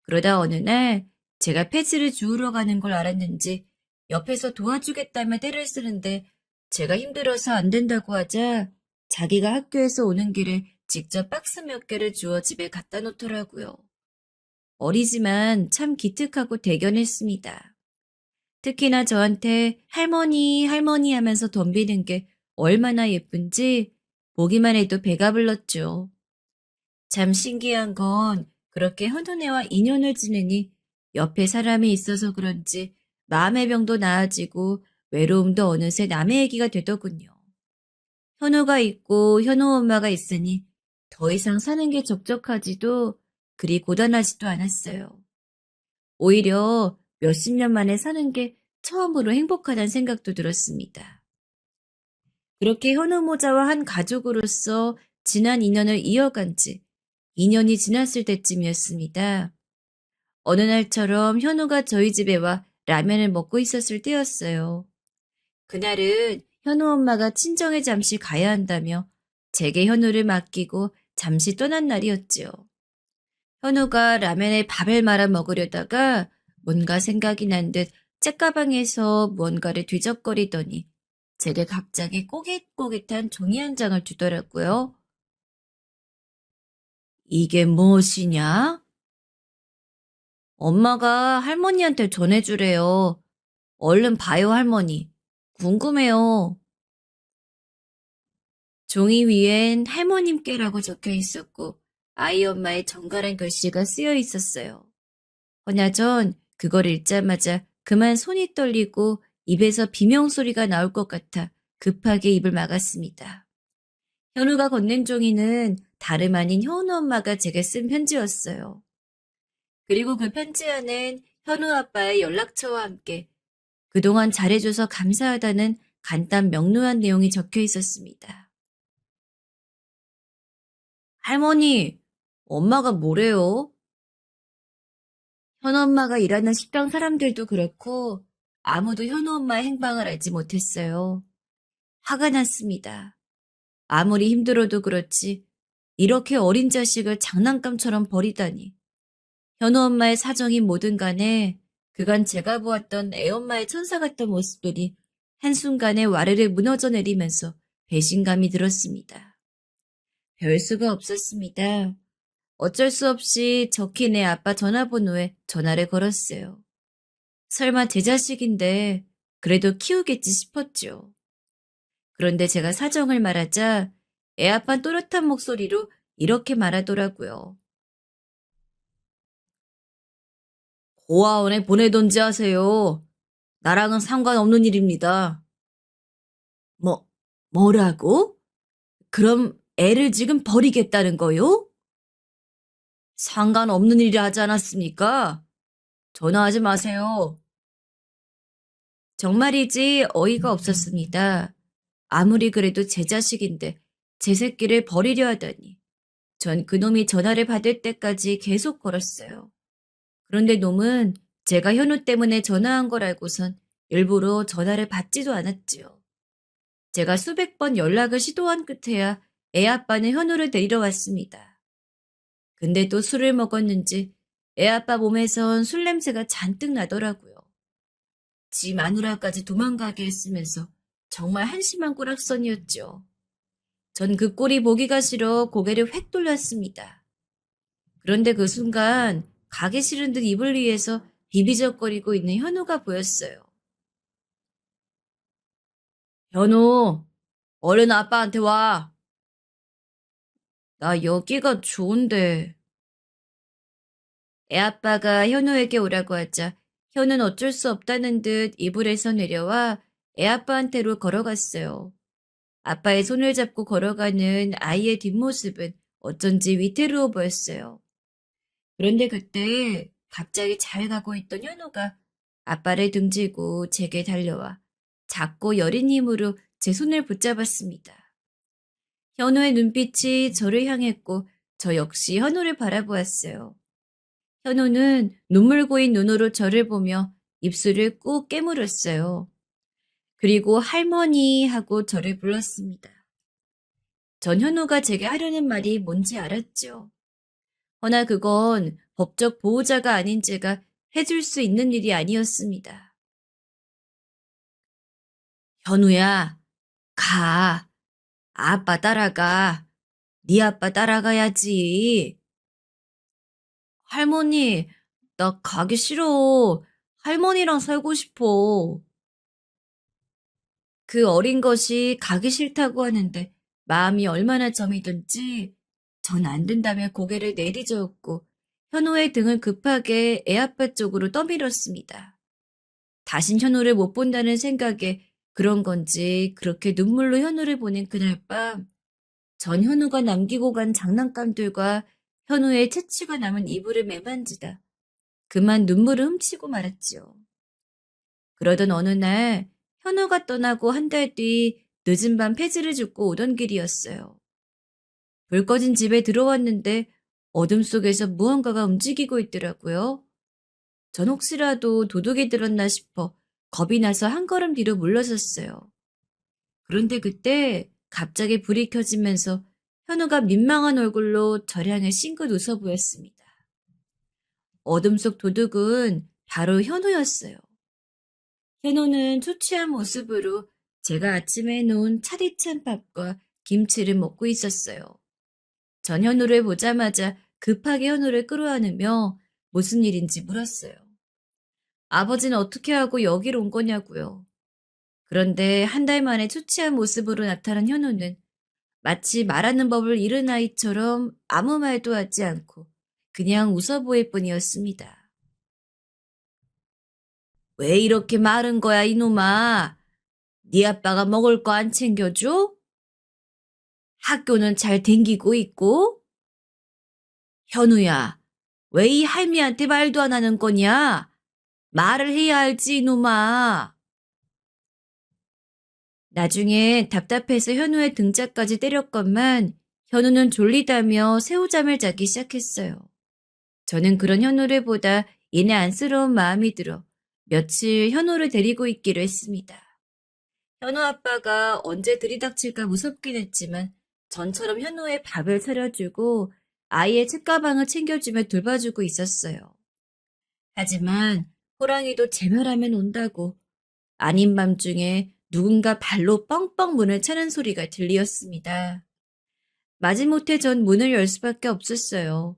[SPEAKER 1] 그러다 어느 날 제가 폐지를 주우러 가는 걸 알았는지 옆에서 도와주겠다며 떼를 쓰는데 제가 힘들어서 안 된다고 하자 자기가 학교에서 오는 길에 직접 박스 몇 개를 주워 집에 갖다 놓더라고요. 어리지만 참 기특하고 대견했습니다. 특히나 저한테 할머니, 할머니 하면서 덤비는 게 얼마나 예쁜지 보기만 해도 배가 불렀죠. 참 신기한 건 그렇게 현우네와 인연을 지내니 옆에 사람이 있어서 그런지 마음의 병도 나아지고 외로움도 어느새 남의 얘기가 되더군요. 현우가 있고 현우 엄마가 있으니 더 이상 사는 게 적적하지도 그리 고단하지도 않았어요. 오히려 몇십 년 만에 사는 게 처음으로 행복하다는 생각도 들었습니다. 그렇게 현우 모자와 한 가족으로서 지난 인연을 이어간 지 2년이 지났을 때쯤이었습니다. 어느 날처럼 현우가 저희 집에 와 라면을 먹고 있었을 때였어요. 그날은 현우 엄마가 친정에 잠시 가야 한다며 제게 현우를 맡기고 잠시 떠난 날이었지요. 현우가 라면에 밥을 말아 먹으려다가 뭔가 생각이 난 듯 책가방에서 무언가를 뒤적거리더니 제게 갑자기 꼬깃꼬깃한 종이 한 장을 주더라고요. 이게 무엇이냐? 엄마가 할머니한테 전해주래요. 얼른 봐요, 할머니. 궁금해요. 종이 위엔 할머님께라고 적혀 있었고 아이 엄마의 정갈한 글씨가 쓰여 있었어요. 허나 전 그걸 읽자마자 그만 손이 떨리고 입에서 비명소리가 나올 것 같아 급하게 입을 막았습니다. 현우가 건넨 종이는 다름 아닌 현우 엄마가 제게 쓴 편지였어요. 그리고 그 편지 안엔 현우 아빠의 연락처와 함께 그동안 잘해줘서 감사하다는 간단 명료한 내용이 적혀 있었습니다. 할머니, 엄마가 뭐래요? 현우 엄마가 일하는 식당 사람들도 그렇고 아무도 현우 엄마의 행방을 알지 못했어요. 화가 났습니다. 아무리 힘들어도 그렇지 이렇게 어린 자식을 장난감처럼 버리다니. 현우 엄마의 사정이 뭐든 간에 그간 제가 보았던 애엄마의 천사 같던 모습들이 한순간에 와르르 무너져 내리면서 배신감이 들었습니다. 별 수가 없었습니다. 어쩔 수 없이 적힌 애 아빠 전화번호에 전화를 걸었어요. 설마 제 자식인데 그래도 키우겠지 싶었죠. 그런데 제가 사정을 말하자 애 아빠는 또렷한 목소리로 이렇게 말하더라고요. 고아원에 보내던지 하세요. 나랑은 상관없는 일입니다. 뭐라고? 그럼 애를 지금 버리겠다는 거요? 상관없는 일이라 하지 않았습니까? 전화하지 마세요. 정말이지 어이가 없었습니다. 아무리 그래도 제 자식인데 제 새끼를 버리려 하다니. 전 그놈이 전화를 받을 때까지 계속 걸었어요. 그런데 놈은 제가 현우 때문에 전화한 걸 알고선 일부러 전화를 받지도 않았지요. 제가 수백 번 연락을 시도한 끝에야 애 아빠는 현우를 데리러 왔습니다. 근데 또 술을 먹었는지 애 아빠 몸에선 술 냄새가 잔뜩 나더라고요. 지 마누라까지 도망가게 했으면서 정말 한심한 꼬락선이었죠. 전 그 꼴이 보기가 싫어 고개를 획 돌렸습니다. 그런데 그 순간 가기 싫은 듯 이불 위에서 비비적거리고 있는 현우가 보였어요. 현우, 얼른 아빠한테 와. 나 여기가 좋은데. 애아빠가 현우에게 오라고 하자 현우는 어쩔 수 없다는 듯 이불에서 내려와 애아빠한테로 걸어갔어요. 아빠의 손을 잡고 걸어가는 아이의 뒷모습은 어쩐지 위태로워 보였어요. 그런데 그때 갑자기 잘 가고 있던 현우가 아빠를 등지고 제게 달려와 작고 여린 힘으로 제 손을 붙잡았습니다. 현우의 눈빛이 저를 향했고 저 역시 현우를 바라보았어요. 현우는 눈물 고인 눈으로 저를 보며 입술을 꾹 깨물었어요. 그리고 할머니 하고 저를 불렀습니다. 전 현우가 제게 하려는 말이 뭔지 알았죠. 허나 그건 법적 보호자가 아닌 제가 해줄 수 있는 일이 아니었습니다. 현우야, 가. 아빠 따라가. 네 아빠 따라가야지. 할머니, 나 가기 싫어. 할머니랑 살고 싶어. 그 어린 것이 가기 싫다고 하는데 마음이 얼마나 점이 든지 전 안 된다며 고개를 내리저었고 현우의 등을 급하게 애아빠 쪽으로 떠밀었습니다. 다신 현우를 못 본다는 생각에 그런 건지 그렇게 눈물로 현우를 보낸 그날 밤 전 현우가 남기고 간 장난감들과 현우의 채취가 남은 이불을 매만지다 그만 눈물을 훔치고 말았지요. 그러던 어느 날 현우가 떠나고 한 달 뒤 늦은 밤 폐지를 줍고 오던 길이었어요. 불 꺼진 집에 들어왔는데 어둠 속에서 무언가가 움직이고 있더라고요. 전 혹시라도 도둑이 들었나 싶어 겁이 나서 한 걸음 뒤로 물러섰어요. 그런데 그때 갑자기 불이 켜지면서 현우가 민망한 얼굴로 저를 향해 싱긋 웃어 보였습니다. 어둠 속 도둑은 바로 현우였어요. 현우는 초췌한 모습으로 제가 아침에 해놓은 차디찬 밥과 김치를 먹고 있었어요. 전 현우를 보자마자 급하게 현우를 끌어안으며 무슨 일인지 물었어요. 아버지는 어떻게 하고 여기로 온 거냐고요. 그런데 한 달 만에 초췌한 모습으로 나타난 현우는 마치 말하는 법을 잃은 아이처럼 아무 말도 하지 않고 그냥 웃어 보일 뿐이었습니다. 왜 이렇게 마른 거야, 이놈아? 네 아빠가 먹을 거 안 챙겨줘? 학교는 잘 댕기고 있고? 현우야, 왜 이 할미한테 말도 안 하는 거냐? 말을 해야 알지, 이놈아. 나중에 답답해서 현우의 등짝까지 때렸건만 현우는 졸리다며 새우잠을 자기 시작했어요. 저는 그런 현우를 보다 이내 안쓰러운 마음이 들어 며칠 현우를 데리고 있기로 했습니다. 현우 아빠가 언제 들이닥칠까 무섭긴 했지만 전처럼 현우의 밥을 차려주고 아이의 책가방을 챙겨주며 돌봐주고 있었어요. 하지만 호랑이도 제멸하면 온다고 아닌 밤중에 누군가 발로 뻥뻥 문을 차는 소리가 들리었습니다. 마지못해 전 문을 열 수밖에 없었어요.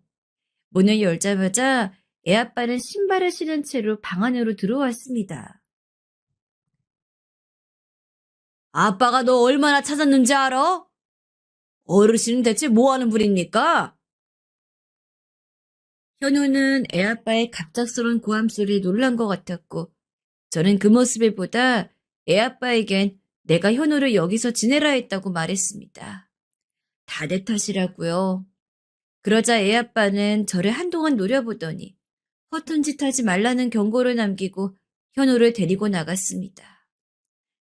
[SPEAKER 1] 문을 열자마자 애아빠는 신발을 신은 채로 방 안으로 들어왔습니다. 아빠가 너 얼마나 찾았는지 알아? 어르신은 대체 뭐 하는 분입니까? 현우는 애아빠의 갑작스러운 고함 소리에 놀란 것 같았고 저는 그 모습을 보다 애아빠에겐 내가 현우를 여기서 지내라 했다고 말했습니다. 다 내 탓이라고요. 그러자 애아빠는 저를 한동안 노려보더니 허튼 짓 하지 말라는 경고를 남기고 현우를 데리고 나갔습니다.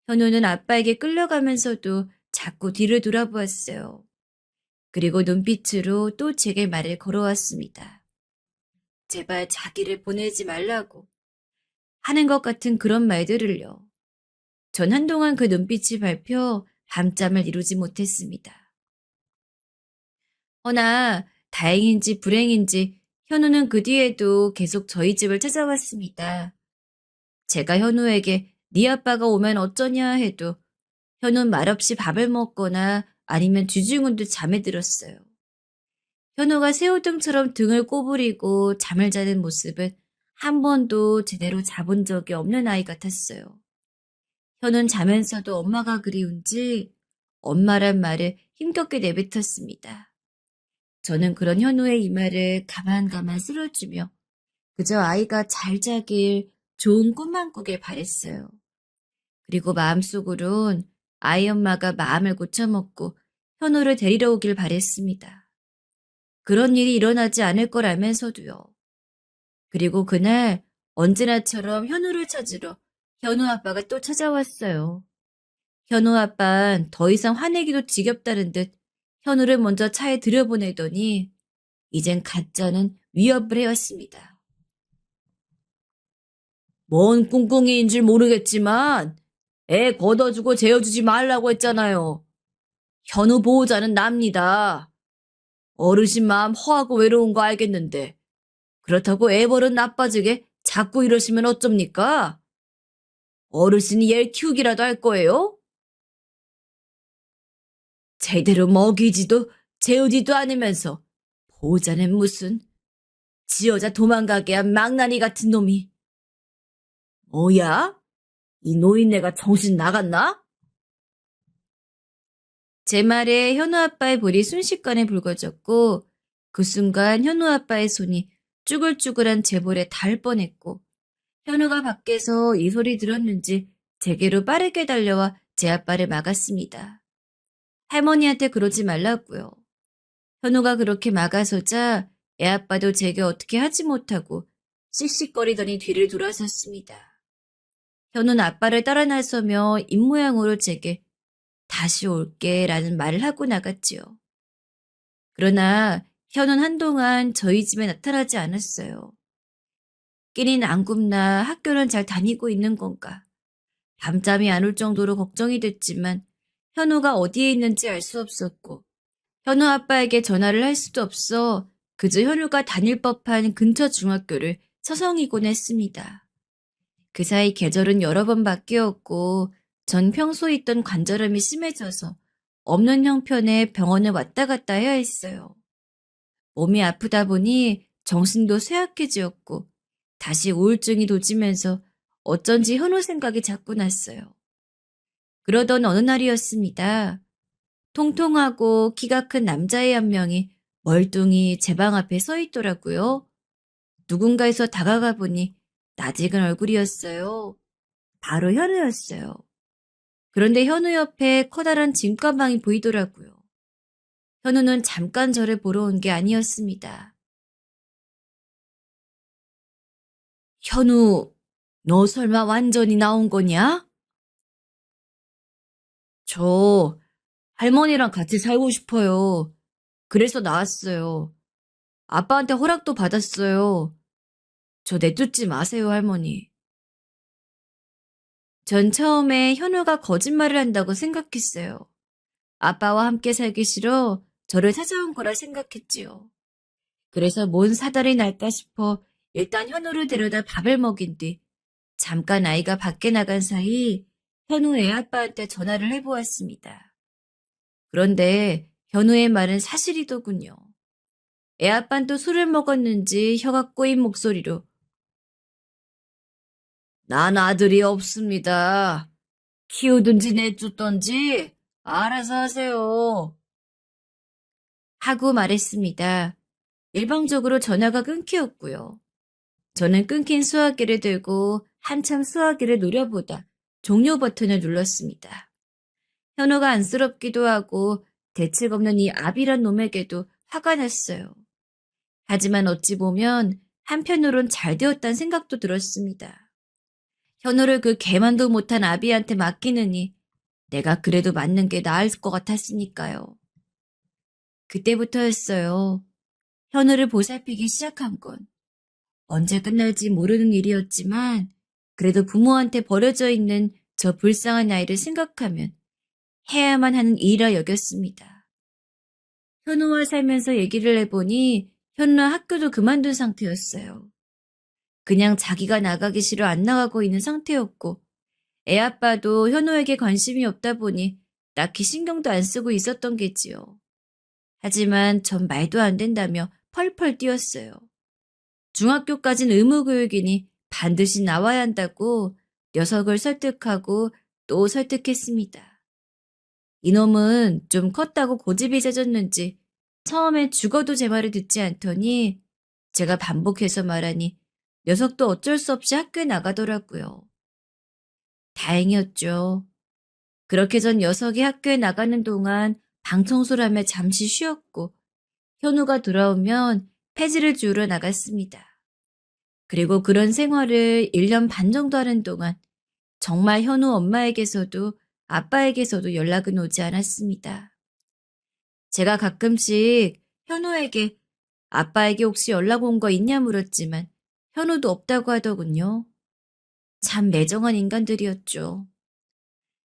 [SPEAKER 1] 현우는 아빠에게 끌려가면서도 자꾸 뒤를 돌아보았어요. 그리고 눈빛으로 또 제게 말을 걸어왔습니다. 제발 자기를 보내지 말라고 하는 것 같은 그런 말들을요. 전 한동안 그 눈빛이 밟혀 밤잠을 이루지 못했습니다. 허나 다행인지 불행인지 현우는 그 뒤에도 계속 저희 집을 찾아왔습니다. 제가 현우에게 네 아빠가 오면 어쩌냐 해도 현우는 말없이 밥을 먹거나 아니면 뒤중은 듯 잠에 들었어요. 현우가 새우등처럼 등을 꼬부리고 잠을 자는 모습은 한 번도 제대로 자본 적이 없는 아이 같았어요. 현우는 자면서도 엄마가 그리운지 엄마란 말을 힘겹게 내뱉었습니다. 저는 그런 현우의 이 말을 가만가만 쓸어주며 그저 아이가 잘 자길 좋은 꿈만 꾸길 바랬어요. 그리고 마음속으론 아이 엄마가 마음을 고쳐먹고 현우를 데리러 오길 바랬습니다. 그런 일이 일어나지 않을 거라면서도요. 그리고 그날 언제나처럼 현우를 찾으러 현우 아빠가 또 찾아왔어요. 현우 아빠는 더 이상 화내기도 지겹다는 듯 현우를 먼저 차에 들여보내더니 이젠 가짜는 위협을 해왔습니다. 뭔 꿍꿍이인 줄 모르겠지만 애 걷어주고 재워주지 말라고 했잖아요. 현우 보호자는 납니다. 어르신 마음 허하고 외로운 거 알겠는데 그렇다고 애 버릇 나빠지게 자꾸 이러시면 어쩝니까? 어르신이 얘를 키우기라도 할 거예요? 제대로 먹이지도 재우지도 않으면서 보호자는 무슨 지 여자 도망가게 한 망나니 같은 놈이. 뭐야? 이 노인네가 정신 나갔나? 제 말에 현우 아빠의 볼이 순식간에 붉어졌고 그 순간 현우 아빠의 손이 쭈글쭈글한 제 볼에 닿을 뻔했고 현우가 밖에서 이 소리 들었는지 제게로 빠르게 달려와 제 아빠를 막았습니다. 할머니한테 그러지 말라고요. 현우가 그렇게 막아서자 애아빠도 제게 어떻게 하지 못하고 씩씩거리더니 뒤를 돌아섰습니다. 현우는 아빠를 따라 나서며 입모양으로 제게 다시 올게 라는 말을 하고 나갔지요. 그러나 현우는 한동안 저희 집에 나타나지 않았어요. 끼니는 안 굶나 학교는 잘 다니고 있는 건가. 밤잠이 안 올 정도로 걱정이 됐지만 현우가 어디에 있는지 알 수 없었고 현우 아빠에게 전화를 할 수도 없어 그저 현우가 다닐 법한 근처 중학교를 서성이곤 했습니다. 그 사이 계절은 여러 번 바뀌었고 전 평소에 있던 관절염이 심해져서 없는 형편에 병원을 왔다 갔다 해야 했어요. 몸이 아프다 보니 정신도 쇠약해지었고 다시 우울증이 도지면서 어쩐지 현우 생각이 자꾸 났어요. 그러던 어느 날이었습니다. 통통하고 키가 큰 남자애 한 명이 멀뚱히 제 방 앞에 서 있더라고요. 누군가에서 다가가 보니 낯익은 얼굴이었어요. 바로 현우였어요. 그런데 현우 옆에 커다란 짐가방이 보이더라고요. 현우는 잠깐 저를 보러 온 게 아니었습니다. 현우, 너 설마 완전히 나온 거냐? 저 할머니랑 같이 살고 싶어요. 그래서 나왔어요. 아빠한테 허락도 받았어요. 저 내쫓지 마세요, 할머니. 전 처음에 현우가 거짓말을 한다고 생각했어요. 아빠와 함께 살기 싫어 저를 찾아온 거라 생각했지요. 그래서 뭔 사달이 날까 싶어 일단 현우를 데려다 밥을 먹인 뒤 잠깐 아이가 밖에 나간 사이 현우 애 아빠한테 전화를 해보았습니다. 그런데 현우의 말은 사실이더군요. 애 아빠는 또 술을 먹었는지 혀가 꼬인 목소리로 난 아들이 없습니다. 키우든지 내쫓던지 알아서 하세요. 하고 말했습니다. 일방적으로 전화가 끊기었고요. 저는 끊긴 수화기를 들고 한참 수화기를 노려보다 종료 버튼을 눌렀습니다. 현우가 안쓰럽기도 하고 대책 없는 이 아비란 놈에게도 화가 났어요. 하지만 어찌 보면 한편으론 잘 되었다는 생각도 들었습니다. 현우를 그 개만도 못한 아비한테 맡기느니 내가 그래도 맞는 게 나을 것 같았으니까요. 그때부터였어요. 현우를 보살피기 시작한 건. 언제 끝날지 모르는 일이었지만 그래도 부모한테 버려져 있는 저 불쌍한 아이를 생각하면 해야만 하는 일이라 여겼습니다. 현우와 살면서 얘기를 해보니 현우는 학교도 그만둔 상태였어요. 그냥 자기가 나가기 싫어 안 나가고 있는 상태였고 애 아빠도 현우에게 관심이 없다 보니 딱히 신경도 안 쓰고 있었던 게지요. 하지만 전 말도 안 된다며 펄펄 뛰었어요. 중학교까지는 의무교육이니 반드시 나와야 한다고 녀석을 설득하고 또 설득했습니다. 이놈은 좀 컸다고 고집이 세졌는지 처음에 죽어도 제 말을 듣지 않더니 제가 반복해서 말하니 녀석도 어쩔 수 없이 학교에 나가더라고요. 다행이었죠. 그렇게 전 녀석이 학교에 나가는 동안 방 청소를 하며 잠시 쉬었고 현우가 돌아오면 폐지를 주우러 나갔습니다. 그리고 그런 생활을 1년 반 정도 하는 동안 정말 현우 엄마에게서도 아빠에게서도 연락은 오지 않았습니다. 제가 가끔씩 현우에게 아빠에게 혹시 연락 온 거 있냐 물었지만 현우도 없다고 하더군요. 참 매정한 인간들이었죠.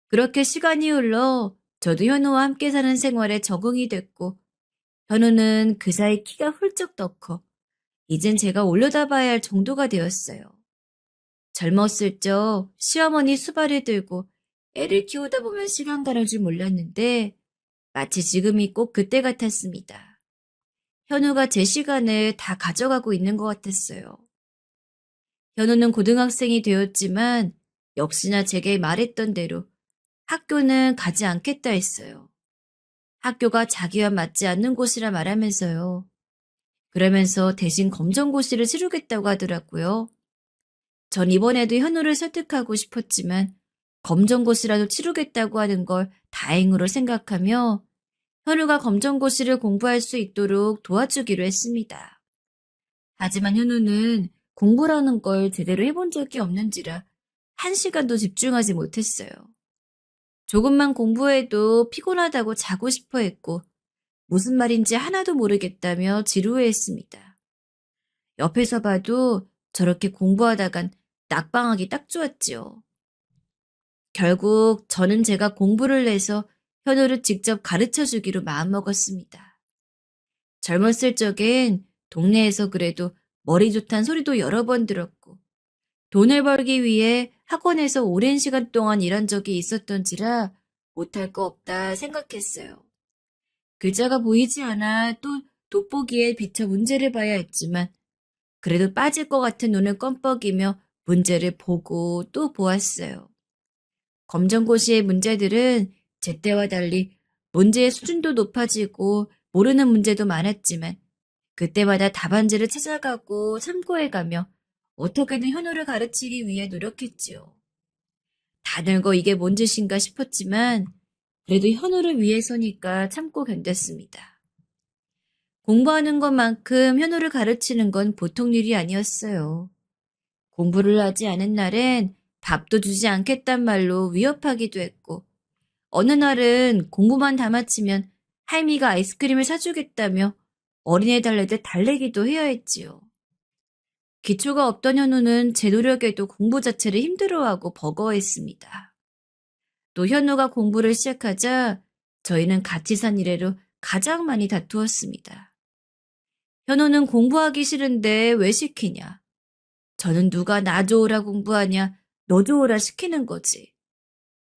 [SPEAKER 1] 그렇게 시간이 흘러 저도 현우와 함께 사는 생활에 적응이 됐고 현우는 그 사이 키가 훌쩍 더 커 이젠 제가 올려다봐야 할 정도가 되었어요. 젊었을 적 시어머니 수발을 들고 애를 키우다 보면 시간 가는 줄 몰랐는데 마치 지금이 꼭 그때 같았습니다. 현우가 제 시간을 다 가져가고 있는 것 같았어요. 현우는 고등학생이 되었지만 역시나 제게 말했던 대로 학교는 가지 않겠다 했어요. 학교가 자기와 맞지 않는 곳이라 말하면서요. 그러면서 대신 검정고시를 치르겠다고 하더라고요. 전 이번에도 현우를 설득하고 싶었지만 검정고시라도 치르겠다고 하는 걸 다행으로 생각하며 현우가 검정고시를 공부할 수 있도록 도와주기로 했습니다. 하지만 현우는 공부라는 걸 제대로 해본 적이 없는지라 1시간도 집중하지 못했어요. 조금만 공부해도 피곤하다고 자고 싶어 했고 무슨 말인지 하나도 모르겠다며 지루해했습니다. 옆에서 봐도 저렇게 공부하다간 낙방하기 딱 좋았지요. 결국 저는 제가 공부를 해서 현우를 직접 가르쳐주기로 마음먹었습니다. 젊었을 적엔 동네에서 그래도 머리 좋단 소리도 여러 번 들었고 돈을 벌기 위해 학원에서 오랜 시간 동안 일한 적이 있었던지라 못할 거 없다 생각했어요. 글자가 보이지 않아 또 돋보기에 비쳐 문제를 봐야 했지만 그래도 빠질 것 같은 눈을 껌뻑이며 문제를 보고 또 보았어요. 검정고시의 문제들은 제때와 달리 문제의 수준도 높아지고 모르는 문제도 많았지만 그때마다 답안지를 찾아가고 참고해가며 어떻게든 현우를 가르치기 위해 노력했지요. 다 늙어 이게 뭔 짓인가 싶었지만 그래도 현우를 위해서니까 참고 견뎠습니다. 공부하는 것만큼 현우를 가르치는 건 보통 일이 아니었어요. 공부를 하지 않은 날엔 밥도 주지 않겠단 말로 위협하기도 했고 어느 날은 공부만 다 마치면 할미가 아이스크림을 사주겠다며 어린애 달래듯 달래기도 해야 했지요. 기초가 없던 현우는 제 노력에도 공부 자체를 힘들어하고 버거워했습니다. 또 현우가 공부를 시작하자 저희는 같이 산 이래로 가장 많이 다투었습니다. 현우는 공부하기 싫은데 왜 시키냐? 저는 누가 나 좋으라 공부하냐, 너 좋으라 시키는 거지.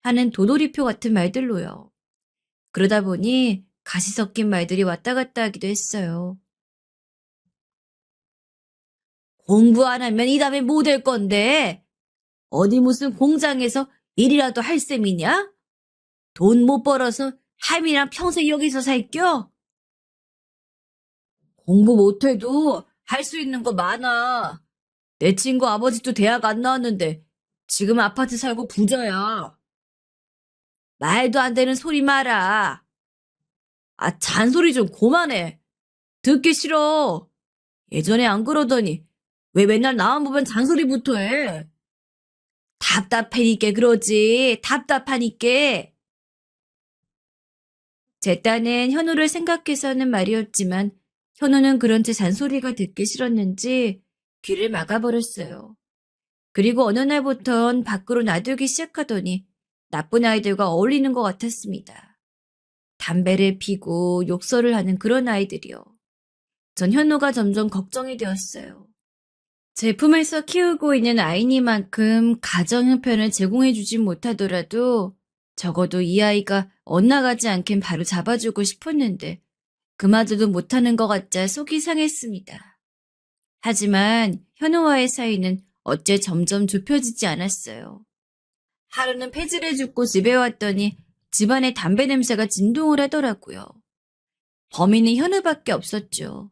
[SPEAKER 1] 하는 도돌이표 같은 말들로요. 그러다 보니 가시 섞인 말들이 왔다 갔다 하기도 했어요. 공부 안 하면 이 다음에 뭐 될 건데? 어디 무슨 공장에서 일이라도 할 셈이냐? 돈 못 벌어서 할미랑 평생 여기서 살겨? 공부 못해도 할 수 있는 거 많아. 내 친구 아버지도 대학 안 나왔는데 지금 아파트 살고 부자야. 말도 안 되는 소리 마라. 아, 잔소리 좀 그만해. 듣기 싫어. 예전에 안 그러더니 왜 맨날 나만 보면 잔소리부터 해. 답답하니까 그러지. 답답하니까. 제 딴엔 현우를 생각해서는 말이었지만 현우는 그런 제 잔소리가 듣기 싫었는지 귀를 막아버렸어요. 그리고 어느 날부턴 밖으로 나들기 시작하더니 나쁜 아이들과 어울리는 것 같았습니다. 담배를 피고 욕설을 하는 그런 아이들이요. 전 현우가 점점 걱정이 되었어요. 제 품에서 키우고 있는 아이니만큼 가정 형편을 제공해주진 못하더라도 적어도 이 아이가 엇나가지 않게 바로 잡아주고 싶었는데 그마저도 못하는 것 같자 속이 상했습니다. 하지만 현우와의 사이는 어째 점점 좁혀지지 않았어요. 하루는 폐지를 줍고 집에 왔더니 집안에 담배 냄새가 진동을 하더라고요. 범인은 현우밖에 없었죠.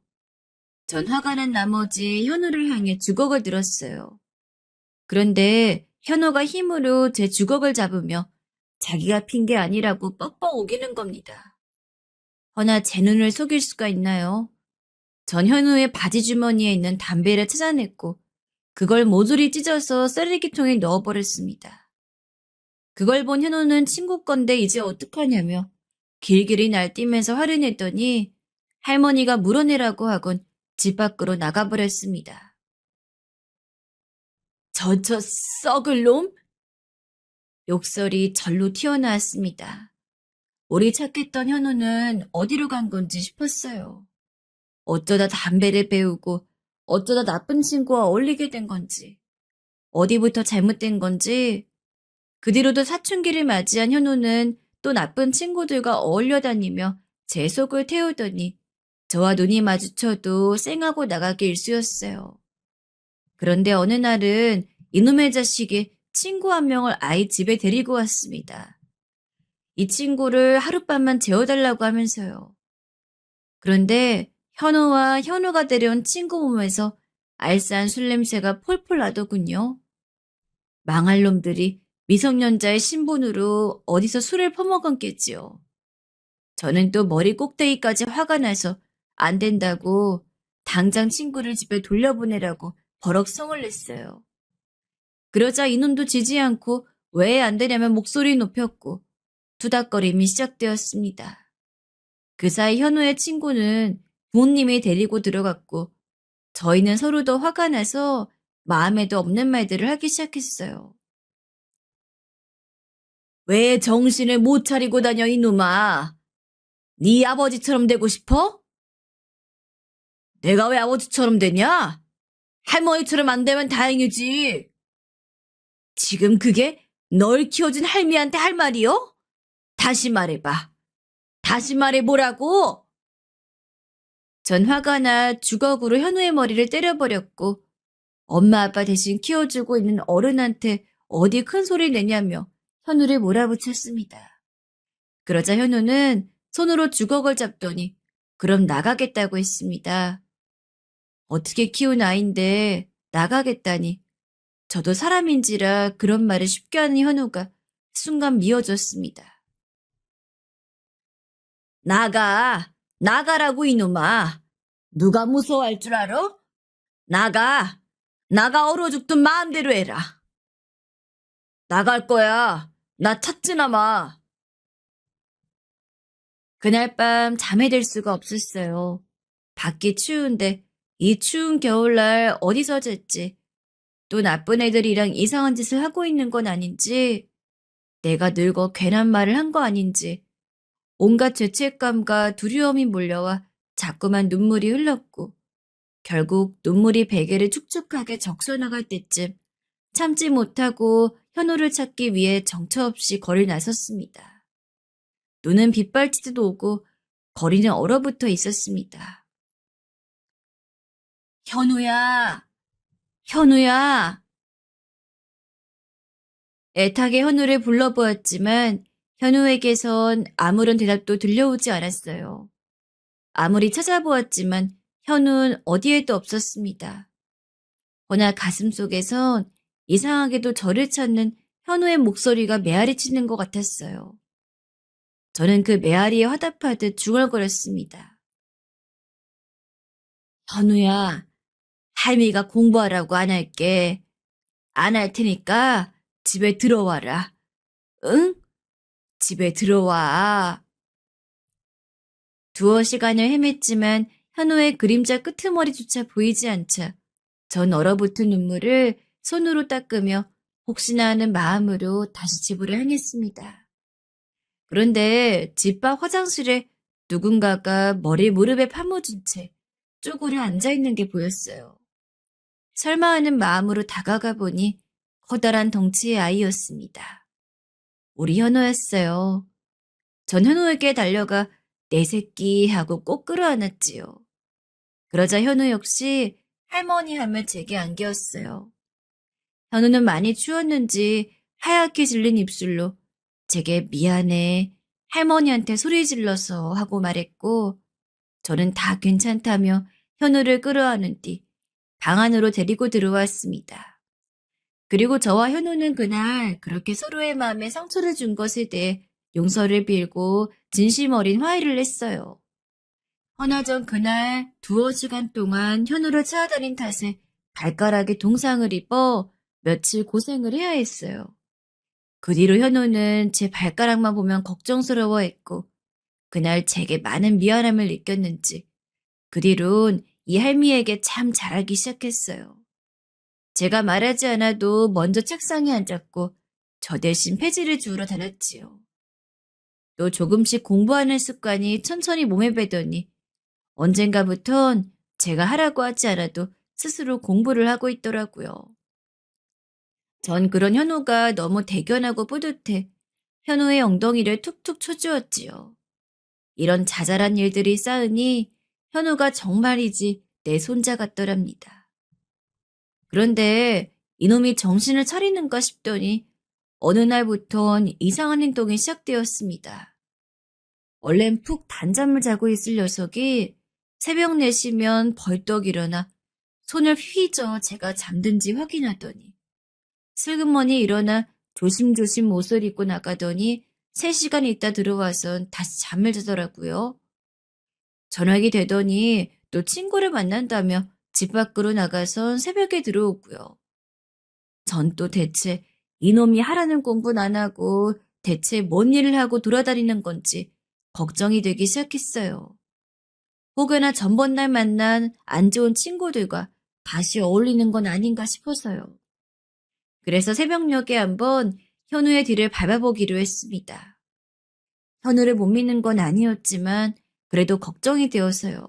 [SPEAKER 1] 전 화가 난 나머지 현우를 향해 주걱을 들었어요. 그런데 현우가 힘으로 제 주걱을 잡으며 자기가 핀 게 아니라고 뻑뻑 우기는 겁니다. 허나 제 눈을 속일 수가 있나요? 전 현우의 바지 주머니에 있는 담배를 찾아냈고 그걸 모조리 찢어서 쓰레기통에 넣어버렸습니다. 그걸 본 현우는 친구 건데 이제 어떡하냐며 길길이 날뛰면서 화를 냈더니 할머니가 물어내라고 하곤 집 밖으로 나가버렸습니다. 저 썩을 놈? 욕설이 절로 튀어나왔습니다. 우리 착했던 현우는 어디로 간 건지 싶었어요. 어쩌다 담배를 배우고 어쩌다 나쁜 친구와 어울리게 된 건지 어디부터 잘못된 건지 그 뒤로도 사춘기를 맞이한 현우는 또 나쁜 친구들과 어울려 다니며 제 속을 태우더니 저와 눈이 마주쳐도 쌩하고 나가기 일쑤였어요. 그런데 어느 날은 이놈의 자식이 친구 한 명을 아이 집에 데리고 왔습니다. 이 친구를 하룻밤만 재워달라고 하면서요. 그런데 현우와 현우가 데려온 친구 몸에서 알싸한 술 냄새가 폴폴 나더군요. 망할 놈들이 미성년자의 신분으로 어디서 술을 퍼먹었겠지요. 저는 또 머리 꼭대기까지 화가 나서 안 된다고 당장 친구를 집에 돌려보내라고 버럭 성을 냈어요. 그러자 이놈도 지지 않고 왜 안 되냐면 목소리 높였고 투닥거림이 시작되었습니다. 그 사이 현우의 친구는 부모님이 데리고 들어갔고 저희는 서로 더 화가 나서 마음에도 없는 말들을 하기 시작했어요. 왜 정신을 못 차리고 다녀 이놈아? 네 아버지처럼 되고 싶어? 내가 왜 아버지처럼 되냐? 할머니처럼 안 되면 다행이지. 지금 그게 널 키워준 할미한테 할 말이요? 다시 말해봐. 다시 말해보라고! 전 화가 나 주걱으로 현우의 머리를 때려버렸고 엄마 아빠 대신 키워주고 있는 어른한테 어디 큰 소리 내냐며 현우를 몰아붙였습니다. 그러자 현우는 손으로 주걱을 잡더니 그럼 나가겠다고 했습니다. 어떻게 키운 아인데 나가겠다니. 저도 사람인지라 그런 말을 쉽게 하는 현우가 순간 미워졌습니다. 나가, 나가라고 이놈아. 누가 무서워할 줄 알아? 나가, 나가 얼어 죽든 마음대로 해라. 나갈 거야. 나 찾지나 마. 그날 밤 잠에 들 수가 없었어요. 밖이 추운데 이 추운 겨울날 어디서 잤지? 또 나쁜 애들이랑 이상한 짓을 하고 있는 건 아닌지, 내가 늙어 괜한 말을 한 거 아닌지, 온갖 죄책감과 두려움이 몰려와 자꾸만 눈물이 흘렀고, 결국 눈물이 베개를 축축하게 적셔나갈 때쯤 참지 못하고 현우를 찾기 위해 정처 없이 거리를 나섰습니다. 눈은 빗발치듯 오고 거리는 얼어붙어 있었습니다. 현우야, 현우야. 애타게 현우를 불러보았지만 현우에게선 아무런 대답도 들려오지 않았어요. 아무리 찾아보았지만 현우는 어디에도 없었습니다. 허나 가슴속에선 이상하게도 저를 찾는 현우의 목소리가 메아리치는 것 같았어요. 저는 그 메아리에 화답하듯 중얼거렸습니다. 현우야, 할미가 공부하라고 안 할게. 안 할 테니까 집에 들어와라. 응? 집에 들어와. 두어 시간을 헤맸지만 현우의 그림자 끄트머리조차 보이지 않자 전 얼어붙은 눈물을 손으로 닦으며 혹시나 하는 마음으로 다시 집으로 향했습니다. 그런데 집 밖 화장실에 누군가가 머리 무릎에 파묻은 채 쪼그려 앉아있는 게 보였어요. 설마 하는 마음으로 다가가 보니 커다란 덩치의 아이였습니다. 우리 현우였어요. 전 현우에게 달려가 내 새끼 하고 꼭 끌어안았지요. 그러자 현우 역시 할머니 하며 제게 안겼어요. 현우는 많이 추웠는지 하얗게 질린 입술로 제게 미안해, 할머니한테 소리 질러서 하고 말했고 저는 다 괜찮다며 현우를 끌어안은 뒤 방 안으로 데리고 들어왔습니다. 그리고 저와 현우는 그날 그렇게 서로의 마음에 상처를 준 것에 대해 용서를 빌고 진심 어린 화해를 했어요. 허나 전 그날 두어 시간 동안 현우를 찾아다닌 탓에 발가락에 동상을 입어 며칠 고생을 해야 했어요. 그 뒤로 현우는 제 발가락만 보면 걱정스러워했고 그날 제게 많은 미안함을 느꼈는지 그 뒤론 이 할미에게 참 잘하기 시작했어요. 제가 말하지 않아도 먼저 책상에 앉았고 저 대신 페지를 주우러 다녔지요. 또 조금씩 공부하는 습관이 천천히 몸에 배더니 언젠가부턴 제가 하라고 하지 않아도 스스로 공부를 하고 있더라고요. 전 그런 현우가 너무 대견하고 뿌듯해 현우의 엉덩이를 툭툭 쳐주었지요. 이런 자잘한 일들이 쌓으니 현우가 정말이지 내 손자 같더랍니다. 그런데 이놈이 정신을 차리는가 싶더니 어느 날부턴 이상한 행동이 시작되었습니다. 원래는 푹 단잠을 자고 있을 녀석이 새벽 4시면 벌떡 일어나 손을 휘저 제가 잠든지 확인하더니 슬그머니 일어나 조심조심 옷을 입고 나가더니 3시간 있다 들어와선 다시 잠을 자더라고요. 저녁이 되더니 또 친구를 만난다며 집 밖으로 나가선 새벽에 들어오고요. 전 또 대체 이놈이 하라는 공부는 안 하고 대체 뭔 일을 하고 돌아다니는 건지 걱정이 되기 시작했어요. 혹여나 전번날 만난 안 좋은 친구들과 다시 어울리는 건 아닌가 싶어서요. 그래서 새벽녘에 한번 현우의 뒤를 밟아보기로 했습니다. 현우를 못 믿는 건 아니었지만 그래도 걱정이 되어서요.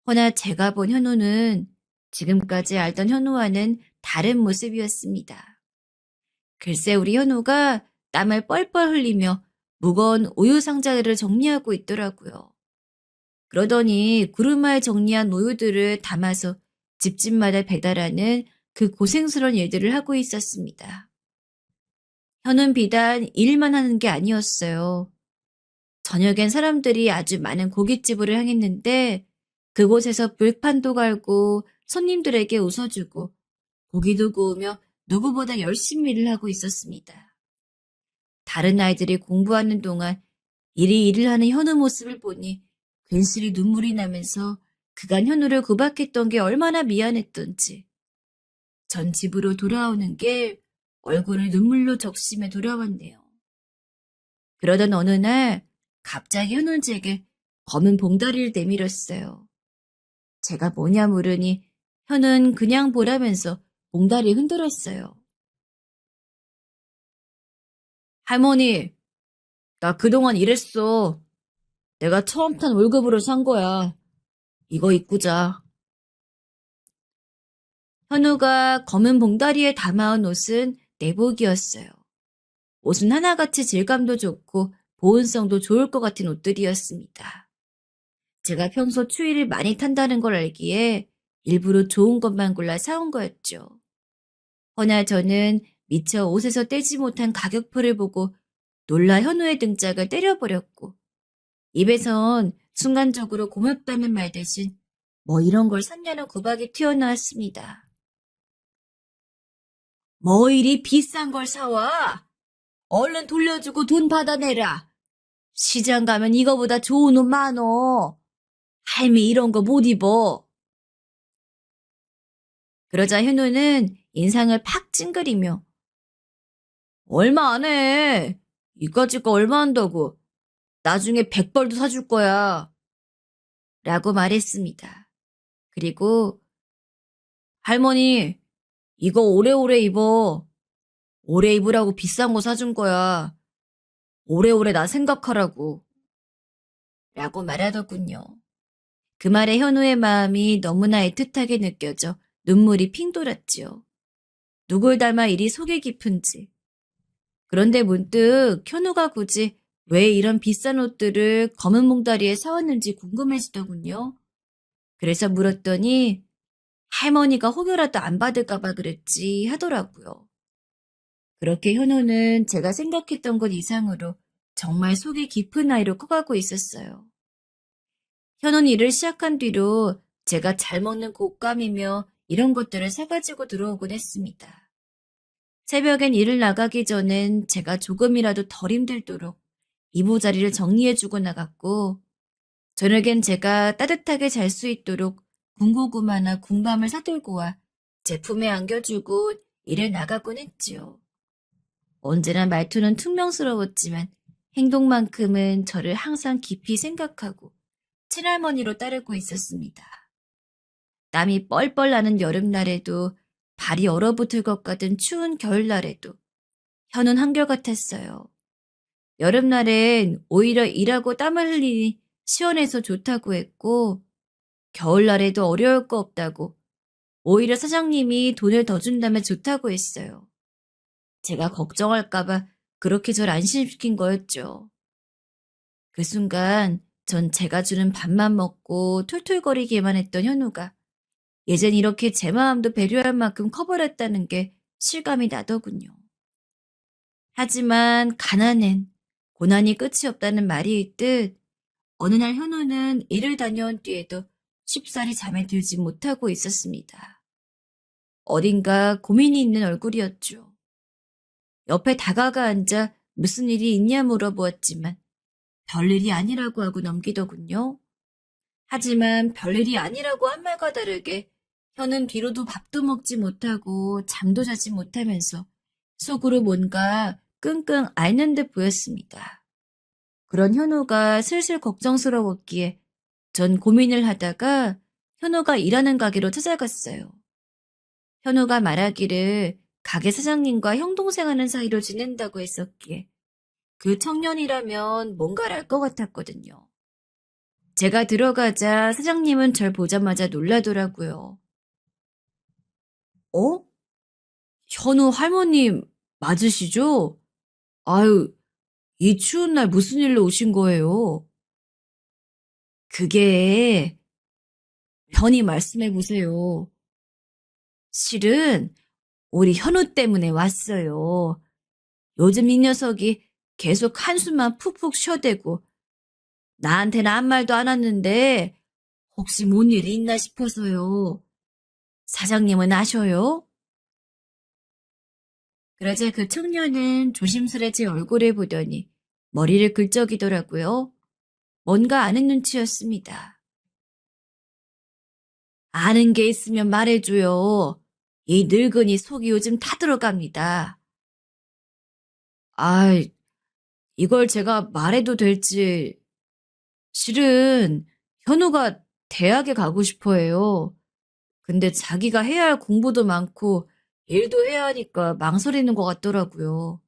[SPEAKER 1] 허나 제가 본 현우는 지금까지 알던 현우와는 다른 모습이었습니다. 글쎄 우리 현우가 땀을 뻘뻘 흘리며 무거운 우유 상자를 정리하고 있더라고요. 그러더니 구루마에 정리한 우유들을 담아서 집집마다 배달하는 그 고생스러운 일들을 하고 있었습니다. 현우는 비단 일만 하는 게 아니었어요. 저녁엔 사람들이 아주 많은 고깃집으로 향했는데 그곳에서 불판도 갈고 손님들에게 웃어주고 고기도 구우며 누구보다 열심히 일을 하고 있었습니다. 다른 아이들이 공부하는 동안 이리 일을 하는 현우 모습을 보니 괜시리 눈물이 나면서 그간 현우를 구박했던 게 얼마나 미안했던지 전 집으로 돌아오는 게 얼굴을 눈물로 적시며 돌아왔네요. 그러던 어느 날 갑자기 현우는 제게 검은 봉다리를 내밀었어요. 제가 뭐냐 물으니 현우는 그냥 보라면서 봉다리 흔들었어요. 할머니, 나 그동안 일했어. 내가 처음 탄 월급으로 산 거야. 이거 입고 자. 현우가 검은 봉다리에 담아온 옷은 내복이었어요. 옷은 하나같이 질감도 좋고 보온성도 좋을 것 같은 옷들이었습니다. 제가 평소 추위를 많이 탄다는 걸 알기에 일부러 좋은 것만 골라 사온 거였죠. 허나 저는 미처 옷에서 떼지 못한 가격표를 보고 놀라 현우의 등짝을 때려버렸고 입에선 순간적으로 고맙다는 말 대신 뭐 이런 걸 샀냐는 구박이 튀어나왔습니다. 뭐 이리 비싼 걸 사와? 얼른 돌려주고 돈 받아내라. 시장 가면 이거보다 좋은 옷 많어. 할미 이런 거 못 입어. 그러자 현우는 인상을 팍 찡그리며 얼마 안 해. 이까짓 거 얼마 한다고. 나중에 100벌도 사줄 거야. 라고 말했습니다. 그리고 할머니 이거 오래오래 입어. 오래 입으라고 비싼 거 사준 거야. 오래오래 나 생각하라고. 라고 말하더군요. 그 말에 현우의 마음이 너무나 애틋하게 느껴져 눈물이 핑 돌았지요. 누굴 닮아 이리 속이 깊은지. 그런데 문득 현우가 굳이 왜 이런 비싼 옷들을 검은 몽다리에 사왔는지 궁금해지더군요. 그래서 물었더니 할머니가 혹여라도 안 받을까봐 그랬지 하더라고요. 그렇게 현우는 제가 생각했던 것 이상으로 정말 속이 깊은 아이로 커가고 있었어요. 현우는 일을 시작한 뒤로 제가 잘 먹는 곶감이며 이런 것들을 사가지고 들어오곤 했습니다. 새벽엔 일을 나가기 전엔 제가 조금이라도 덜 힘들도록 이부자리를 정리해주고 나갔고 저녁엔 제가 따뜻하게 잘 수 있도록 군고구마나 군밤을 사들고 와 제품에 안겨주고 일을 나가곤 했지요. 언제나 말투는 퉁명스러웠지만 행동만큼은 저를 항상 깊이 생각하고 친할머니로 따르고 있었습니다. 땀이 뻘뻘 나는 여름날에도 발이 얼어붙을 것 같은 추운 겨울날에도 현은 한결같았어요. 여름날엔 오히려 일하고 땀을 흘리니 시원해서 좋다고 했고 겨울날에도 어려울 거 없다고 오히려 사장님이 돈을 더 준다면 좋다고 했어요. 제가 걱정할까봐 그렇게 절 안심시킨 거였죠. 그 순간 전 제가 주는 밥만 먹고 툴툴거리기만 했던 현우가 예전 이렇게 제 마음도 배려할 만큼 커버렸다는 게 실감이 나더군요. 하지만 가난엔 고난이 끝이 없다는 말이 있듯 어느 날 현우는 일을 다녀온 뒤에도 쉽사리 잠에 들지 못하고 있었습니다. 어딘가 고민이 있는 얼굴이었죠. 옆에 다가가 앉아 무슨 일이 있냐 물어보았지만 별일이 아니라고 하고 넘기더군요. 하지만 별일이 아니라고 한 말과 다르게 현은 뒤로도 밥도 먹지 못하고 잠도 자지 못하면서 속으로 뭔가 끙끙 앓는 듯 보였습니다. 그런 현우가 슬슬 걱정스러웠기에 전 고민을 하다가 현우가 일하는 가게로 찾아갔어요. 현우가 말하기를 가게 사장님과 형동생 하는 사이로 지낸다고 했었기에 그 청년이라면 뭔가를 알 것 같았거든요. 제가 들어가자 사장님은 절 보자마자 놀라더라고요. 어? 현우 할머님 맞으시죠? 아유, 이 추운 날 무슨 일로 오신 거예요? 그게 편히 말씀해 보세요. 실은 우리 현우 때문에 왔어요. 요즘 이 녀석이 계속 한숨만 푹푹 쉬어대고 나한테는 아무 말도 안 왔는데 혹시 뭔 일이 있나 싶어서요. 사장님은 아셔요? 그러자 그 청년은 조심스레 제 얼굴을 보더니 머리를 긁적이더라고요. 뭔가 아는 눈치였습니다. 아는 게 있으면 말해줘요. 이 늙은이 속이 요즘 타들어갑니다. 아, 이걸 제가 말해도 될지. 실은 현우가 대학에 가고 싶어 해요. 근데 자기가 해야 할 공부도 많고 일도 해야 하니까 망설이는 것 같더라고요.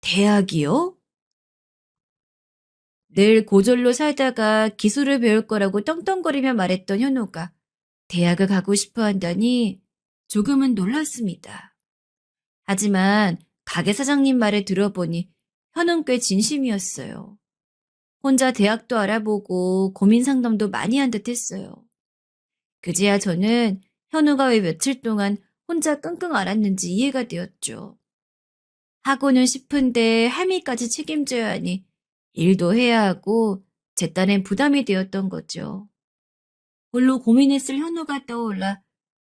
[SPEAKER 1] 대학이요? 늘 고졸로 살다가 기술을 배울 거라고 떵떵거리며 말했던 현우가 대학을 가고 싶어 한다니 조금은 놀랐습니다. 하지만 가게 사장님 말을 들어보니 현우는 꽤 진심이었어요. 혼자 대학도 알아보고 고민 상담도 많이 한 듯 했어요. 그제야 저는 현우가 왜 며칠 동안 혼자 끙끙 앓았는지 이해가 되었죠. 하고는 싶은데 할미까지 책임져야 하니 일도 해야 하고 제 딴엔 부담이 되었던 거죠. 홀로 고민했을 현우가 떠올라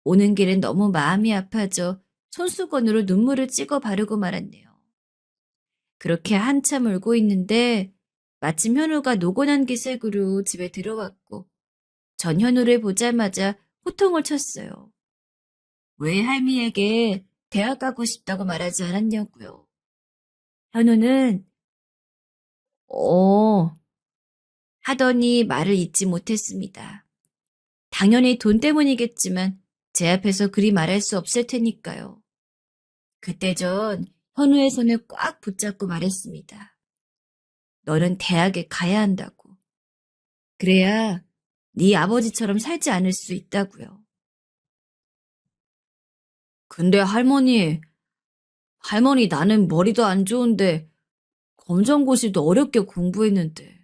[SPEAKER 1] 오는 길은 너무 마음이 아파져 손수건으로 눈물을 찍어 바르고 말았네요. 그렇게 한참 울고 있는데 마침 현우가 노곤한 기색으로 집에 들어왔고 전 현우를 보자마자 호통을 쳤어요. 왜 할미에게 대학 가고 싶다고 말하지 않았냐고요. 현우는 하더니 말을 잇지 못했습니다. 당연히 돈 때문이겠지만 제 앞에서 그리 말할 수 없을 테니까요. 그때 전 현우의 손을 꽉 붙잡고 말했습니다. 너는 대학에 가야 한다고. 그래야 네 아버지처럼 살지 않을 수 있다고요. 근데 할머니 나는 머리도 안 좋은데 검정고시도 어렵게 공부했는데.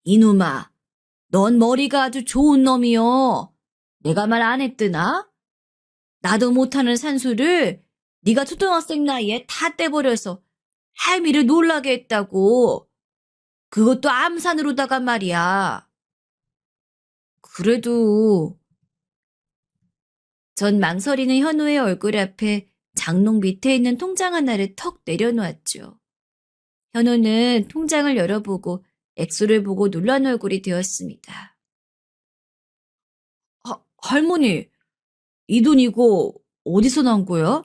[SPEAKER 1] 이놈아, 넌 머리가 아주 좋은 놈이여. 내가 말 안 했드나? 나도 못하는 산수를 네가 초등학생 나이에 다 떼버려서 할미를 놀라게 했다고. 그것도 암산으로다가 말이야. 그래도 전 망설이는 현우의 얼굴 앞에 장롱 밑에 있는 통장 하나를 턱 내려놓았죠. 현우는 통장을 열어보고 액수를 보고 놀란 얼굴이 되었습니다. 할머니, 이 돈 이거 어디서 난 거야?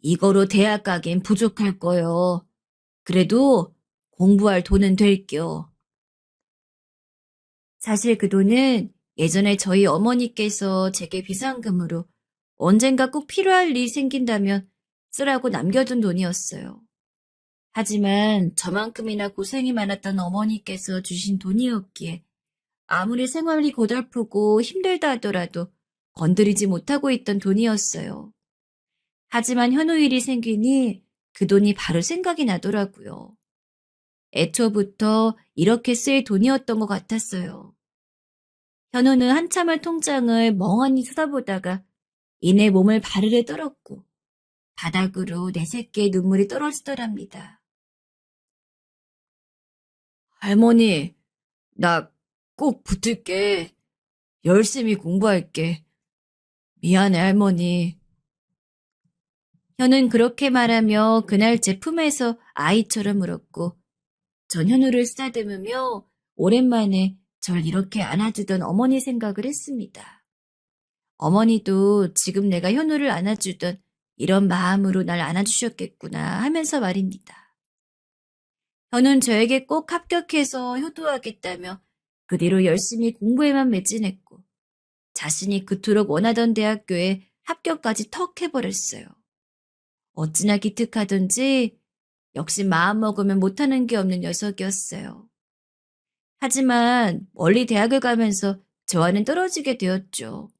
[SPEAKER 1] 이거로 대학 가긴 부족할 거요. 그래도 공부할 돈은 될겨. 사실 그 돈은 예전에 저희 어머니께서 제게 비상금으로 언젠가 꼭 필요할 일이 생긴다면 쓰라고 남겨둔 돈이었어요. 하지만 저만큼이나 고생이 많았던 어머니께서 주신 돈이었기에 아무리 생활이 고달프고 힘들다 하더라도 건드리지 못하고 있던 돈이었어요. 하지만 현우 일이 생기니 그 돈이 바로 생각이 나더라고요. 애초부터 이렇게 쓸 돈이었던 것 같았어요. 현우는 한참을 통장을 멍하니 쳐다보다가 이내 몸을 바르르 떨었고 바닥으로 내새끼의 눈물이 떨어지더랍니다. 할머니, 나 꼭 붙을게. 열심히 공부할게. 미안해, 할머니. 현우는 그렇게 말하며 그날 제 품에서 아이처럼 울었고 전 현우를 쓰다듬으며 오랜만에 절 이렇게 안아주던 어머니 생각을 했습니다. 어머니도 지금 내가 현우를 안아주던 이런 마음으로 날 안아주셨겠구나 하면서 말입니다. 현우는 저에게 꼭 합격해서 효도하겠다며 그 뒤로 열심히 공부에만 매진했고 자신이 그토록 원하던 대학교에 합격까지 턱 해버렸어요. 어찌나 기특하던지 역시 마음먹으면 못하는 게 없는 녀석이었어요. 하지만 멀리 대학을 가면서 저와는 떨어지게 되었죠.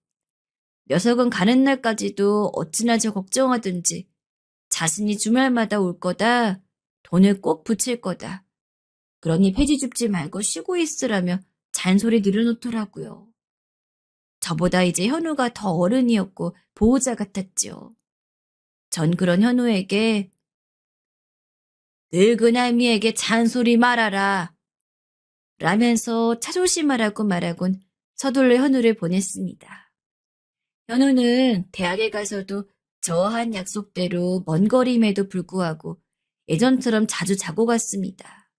[SPEAKER 1] 녀석은 가는 날까지도 어찌나 저 걱정하든지 자신이 주말마다 올 거다. 돈을 꼭 붙일 거다. 그러니 폐지 줍지 말고 쉬고 있으라며 잔소리 늘어놓더라고요. 저보다 이제 현우가 더 어른이었고 보호자 같았지요. 전 그런 현우에게 늙은 할미에게 잔소리 말아라 라면서 차조심하라고 말하곤 서둘러 현우를 보냈습니다. 현우는 대학에 가서도 저와 한 약속대로 먼 거리임에도 불구하고 예전처럼 자주 자고 갔습니다.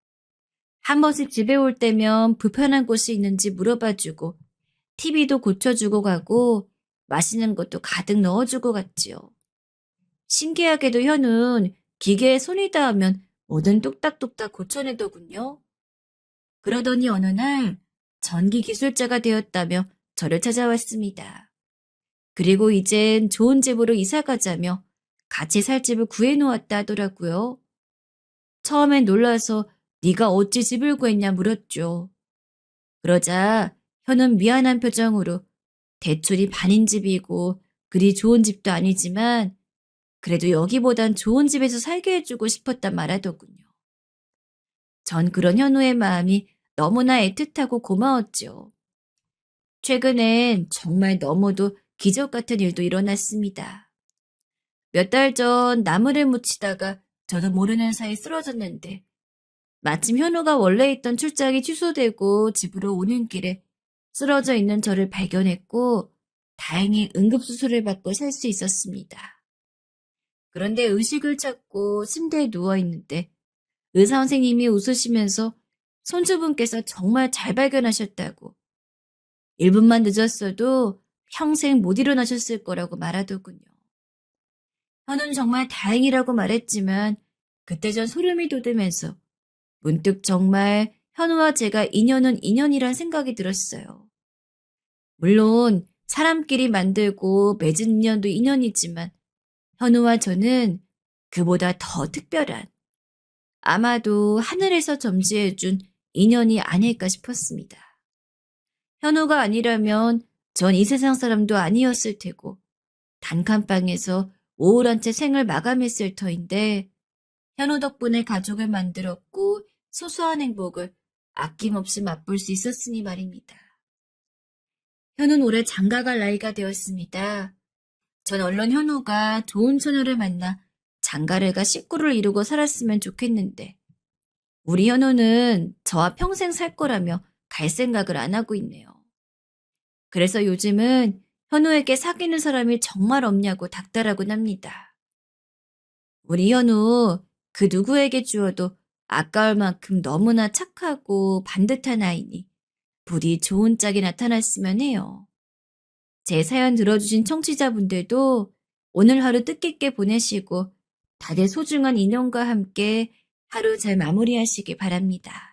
[SPEAKER 1] 한 번씩 집에 올 때면 불편한 곳이 있는지 물어봐주고 TV도 고쳐주고 가고 맛있는 것도 가득 넣어주고 갔지요. 신기하게도 현우는 기계에 손이 닿으면 뭐든 뚝딱뚝딱 고쳐내더군요. 그러더니 어느 날 전기 기술자가 되었다며 저를 찾아왔습니다. 그리고 이젠 좋은 집으로 이사 가자며 같이 살 집을 구해놓았다 하더라고요. 처음엔 놀라서 네가 어찌 집을 구했냐 물었죠. 그러자 현은 미안한 표정으로 대출이 반인 집이고 그리 좋은 집도 아니지만 그래도 여기보단 좋은 집에서 살게 해주고 싶었단 말하더군요. 전 그런 현우의 마음이 너무나 애틋하고 고마웠죠. 최근엔 정말 너무도 기적 같은 일도 일어났습니다. 몇 달 전 나무를 묻히다가 저도 모르는 사이 쓰러졌는데 마침 현우가 원래 있던 출장이 취소되고 집으로 오는 길에 쓰러져 있는 저를 발견했고 다행히 응급수술을 받고 살 수 있었습니다. 그런데 의식을 찾고 침대에 누워있는데 의사 선생님이 웃으시면서 손주분께서 정말 잘 발견하셨다고 1분만 늦었어도 평생 못 일어나셨을 거라고 말하더군요. 현우는 정말 다행이라고 말했지만 그때 전 소름이 돋으면서 문득 정말 현우와 제가 인연은 인연이란 생각이 들었어요. 물론 사람끼리 만들고 맺은 인연도 인연이지만 현우와 저는 그보다 더 특별한 아마도 하늘에서 점지해준 인연이 아닐까 싶었습니다. 현우가 아니라면 전 이 세상 사람도 아니었을 테고 단칸방에서 우울한 채 생을 마감했을 터인데 현우 덕분에 가족을 만들었고 소소한 행복을 아낌없이 맛볼 수 있었으니 말입니다. 현우는 올해 장가갈 나이가 되었습니다. 전 얼른 현우가 좋은 처녀를 만나 장가를 가 식구를 이루고 살았으면 좋겠는데 우리 현우는 저와 평생 살 거라며 갈 생각을 안 하고 있네요. 그래서 요즘은 현우에게 사귀는 사람이 정말 없냐고 닥달하곤 합니다. 우리 현우 그 누구에게 주어도 아까울 만큼 너무나 착하고 반듯한 아이니 부디 좋은 짝이 나타났으면 해요. 제 사연 들어주신 청취자분들도 오늘 하루 뜻깊게 보내시고 다들 소중한 인연과 함께 하루 잘 마무리하시기 바랍니다.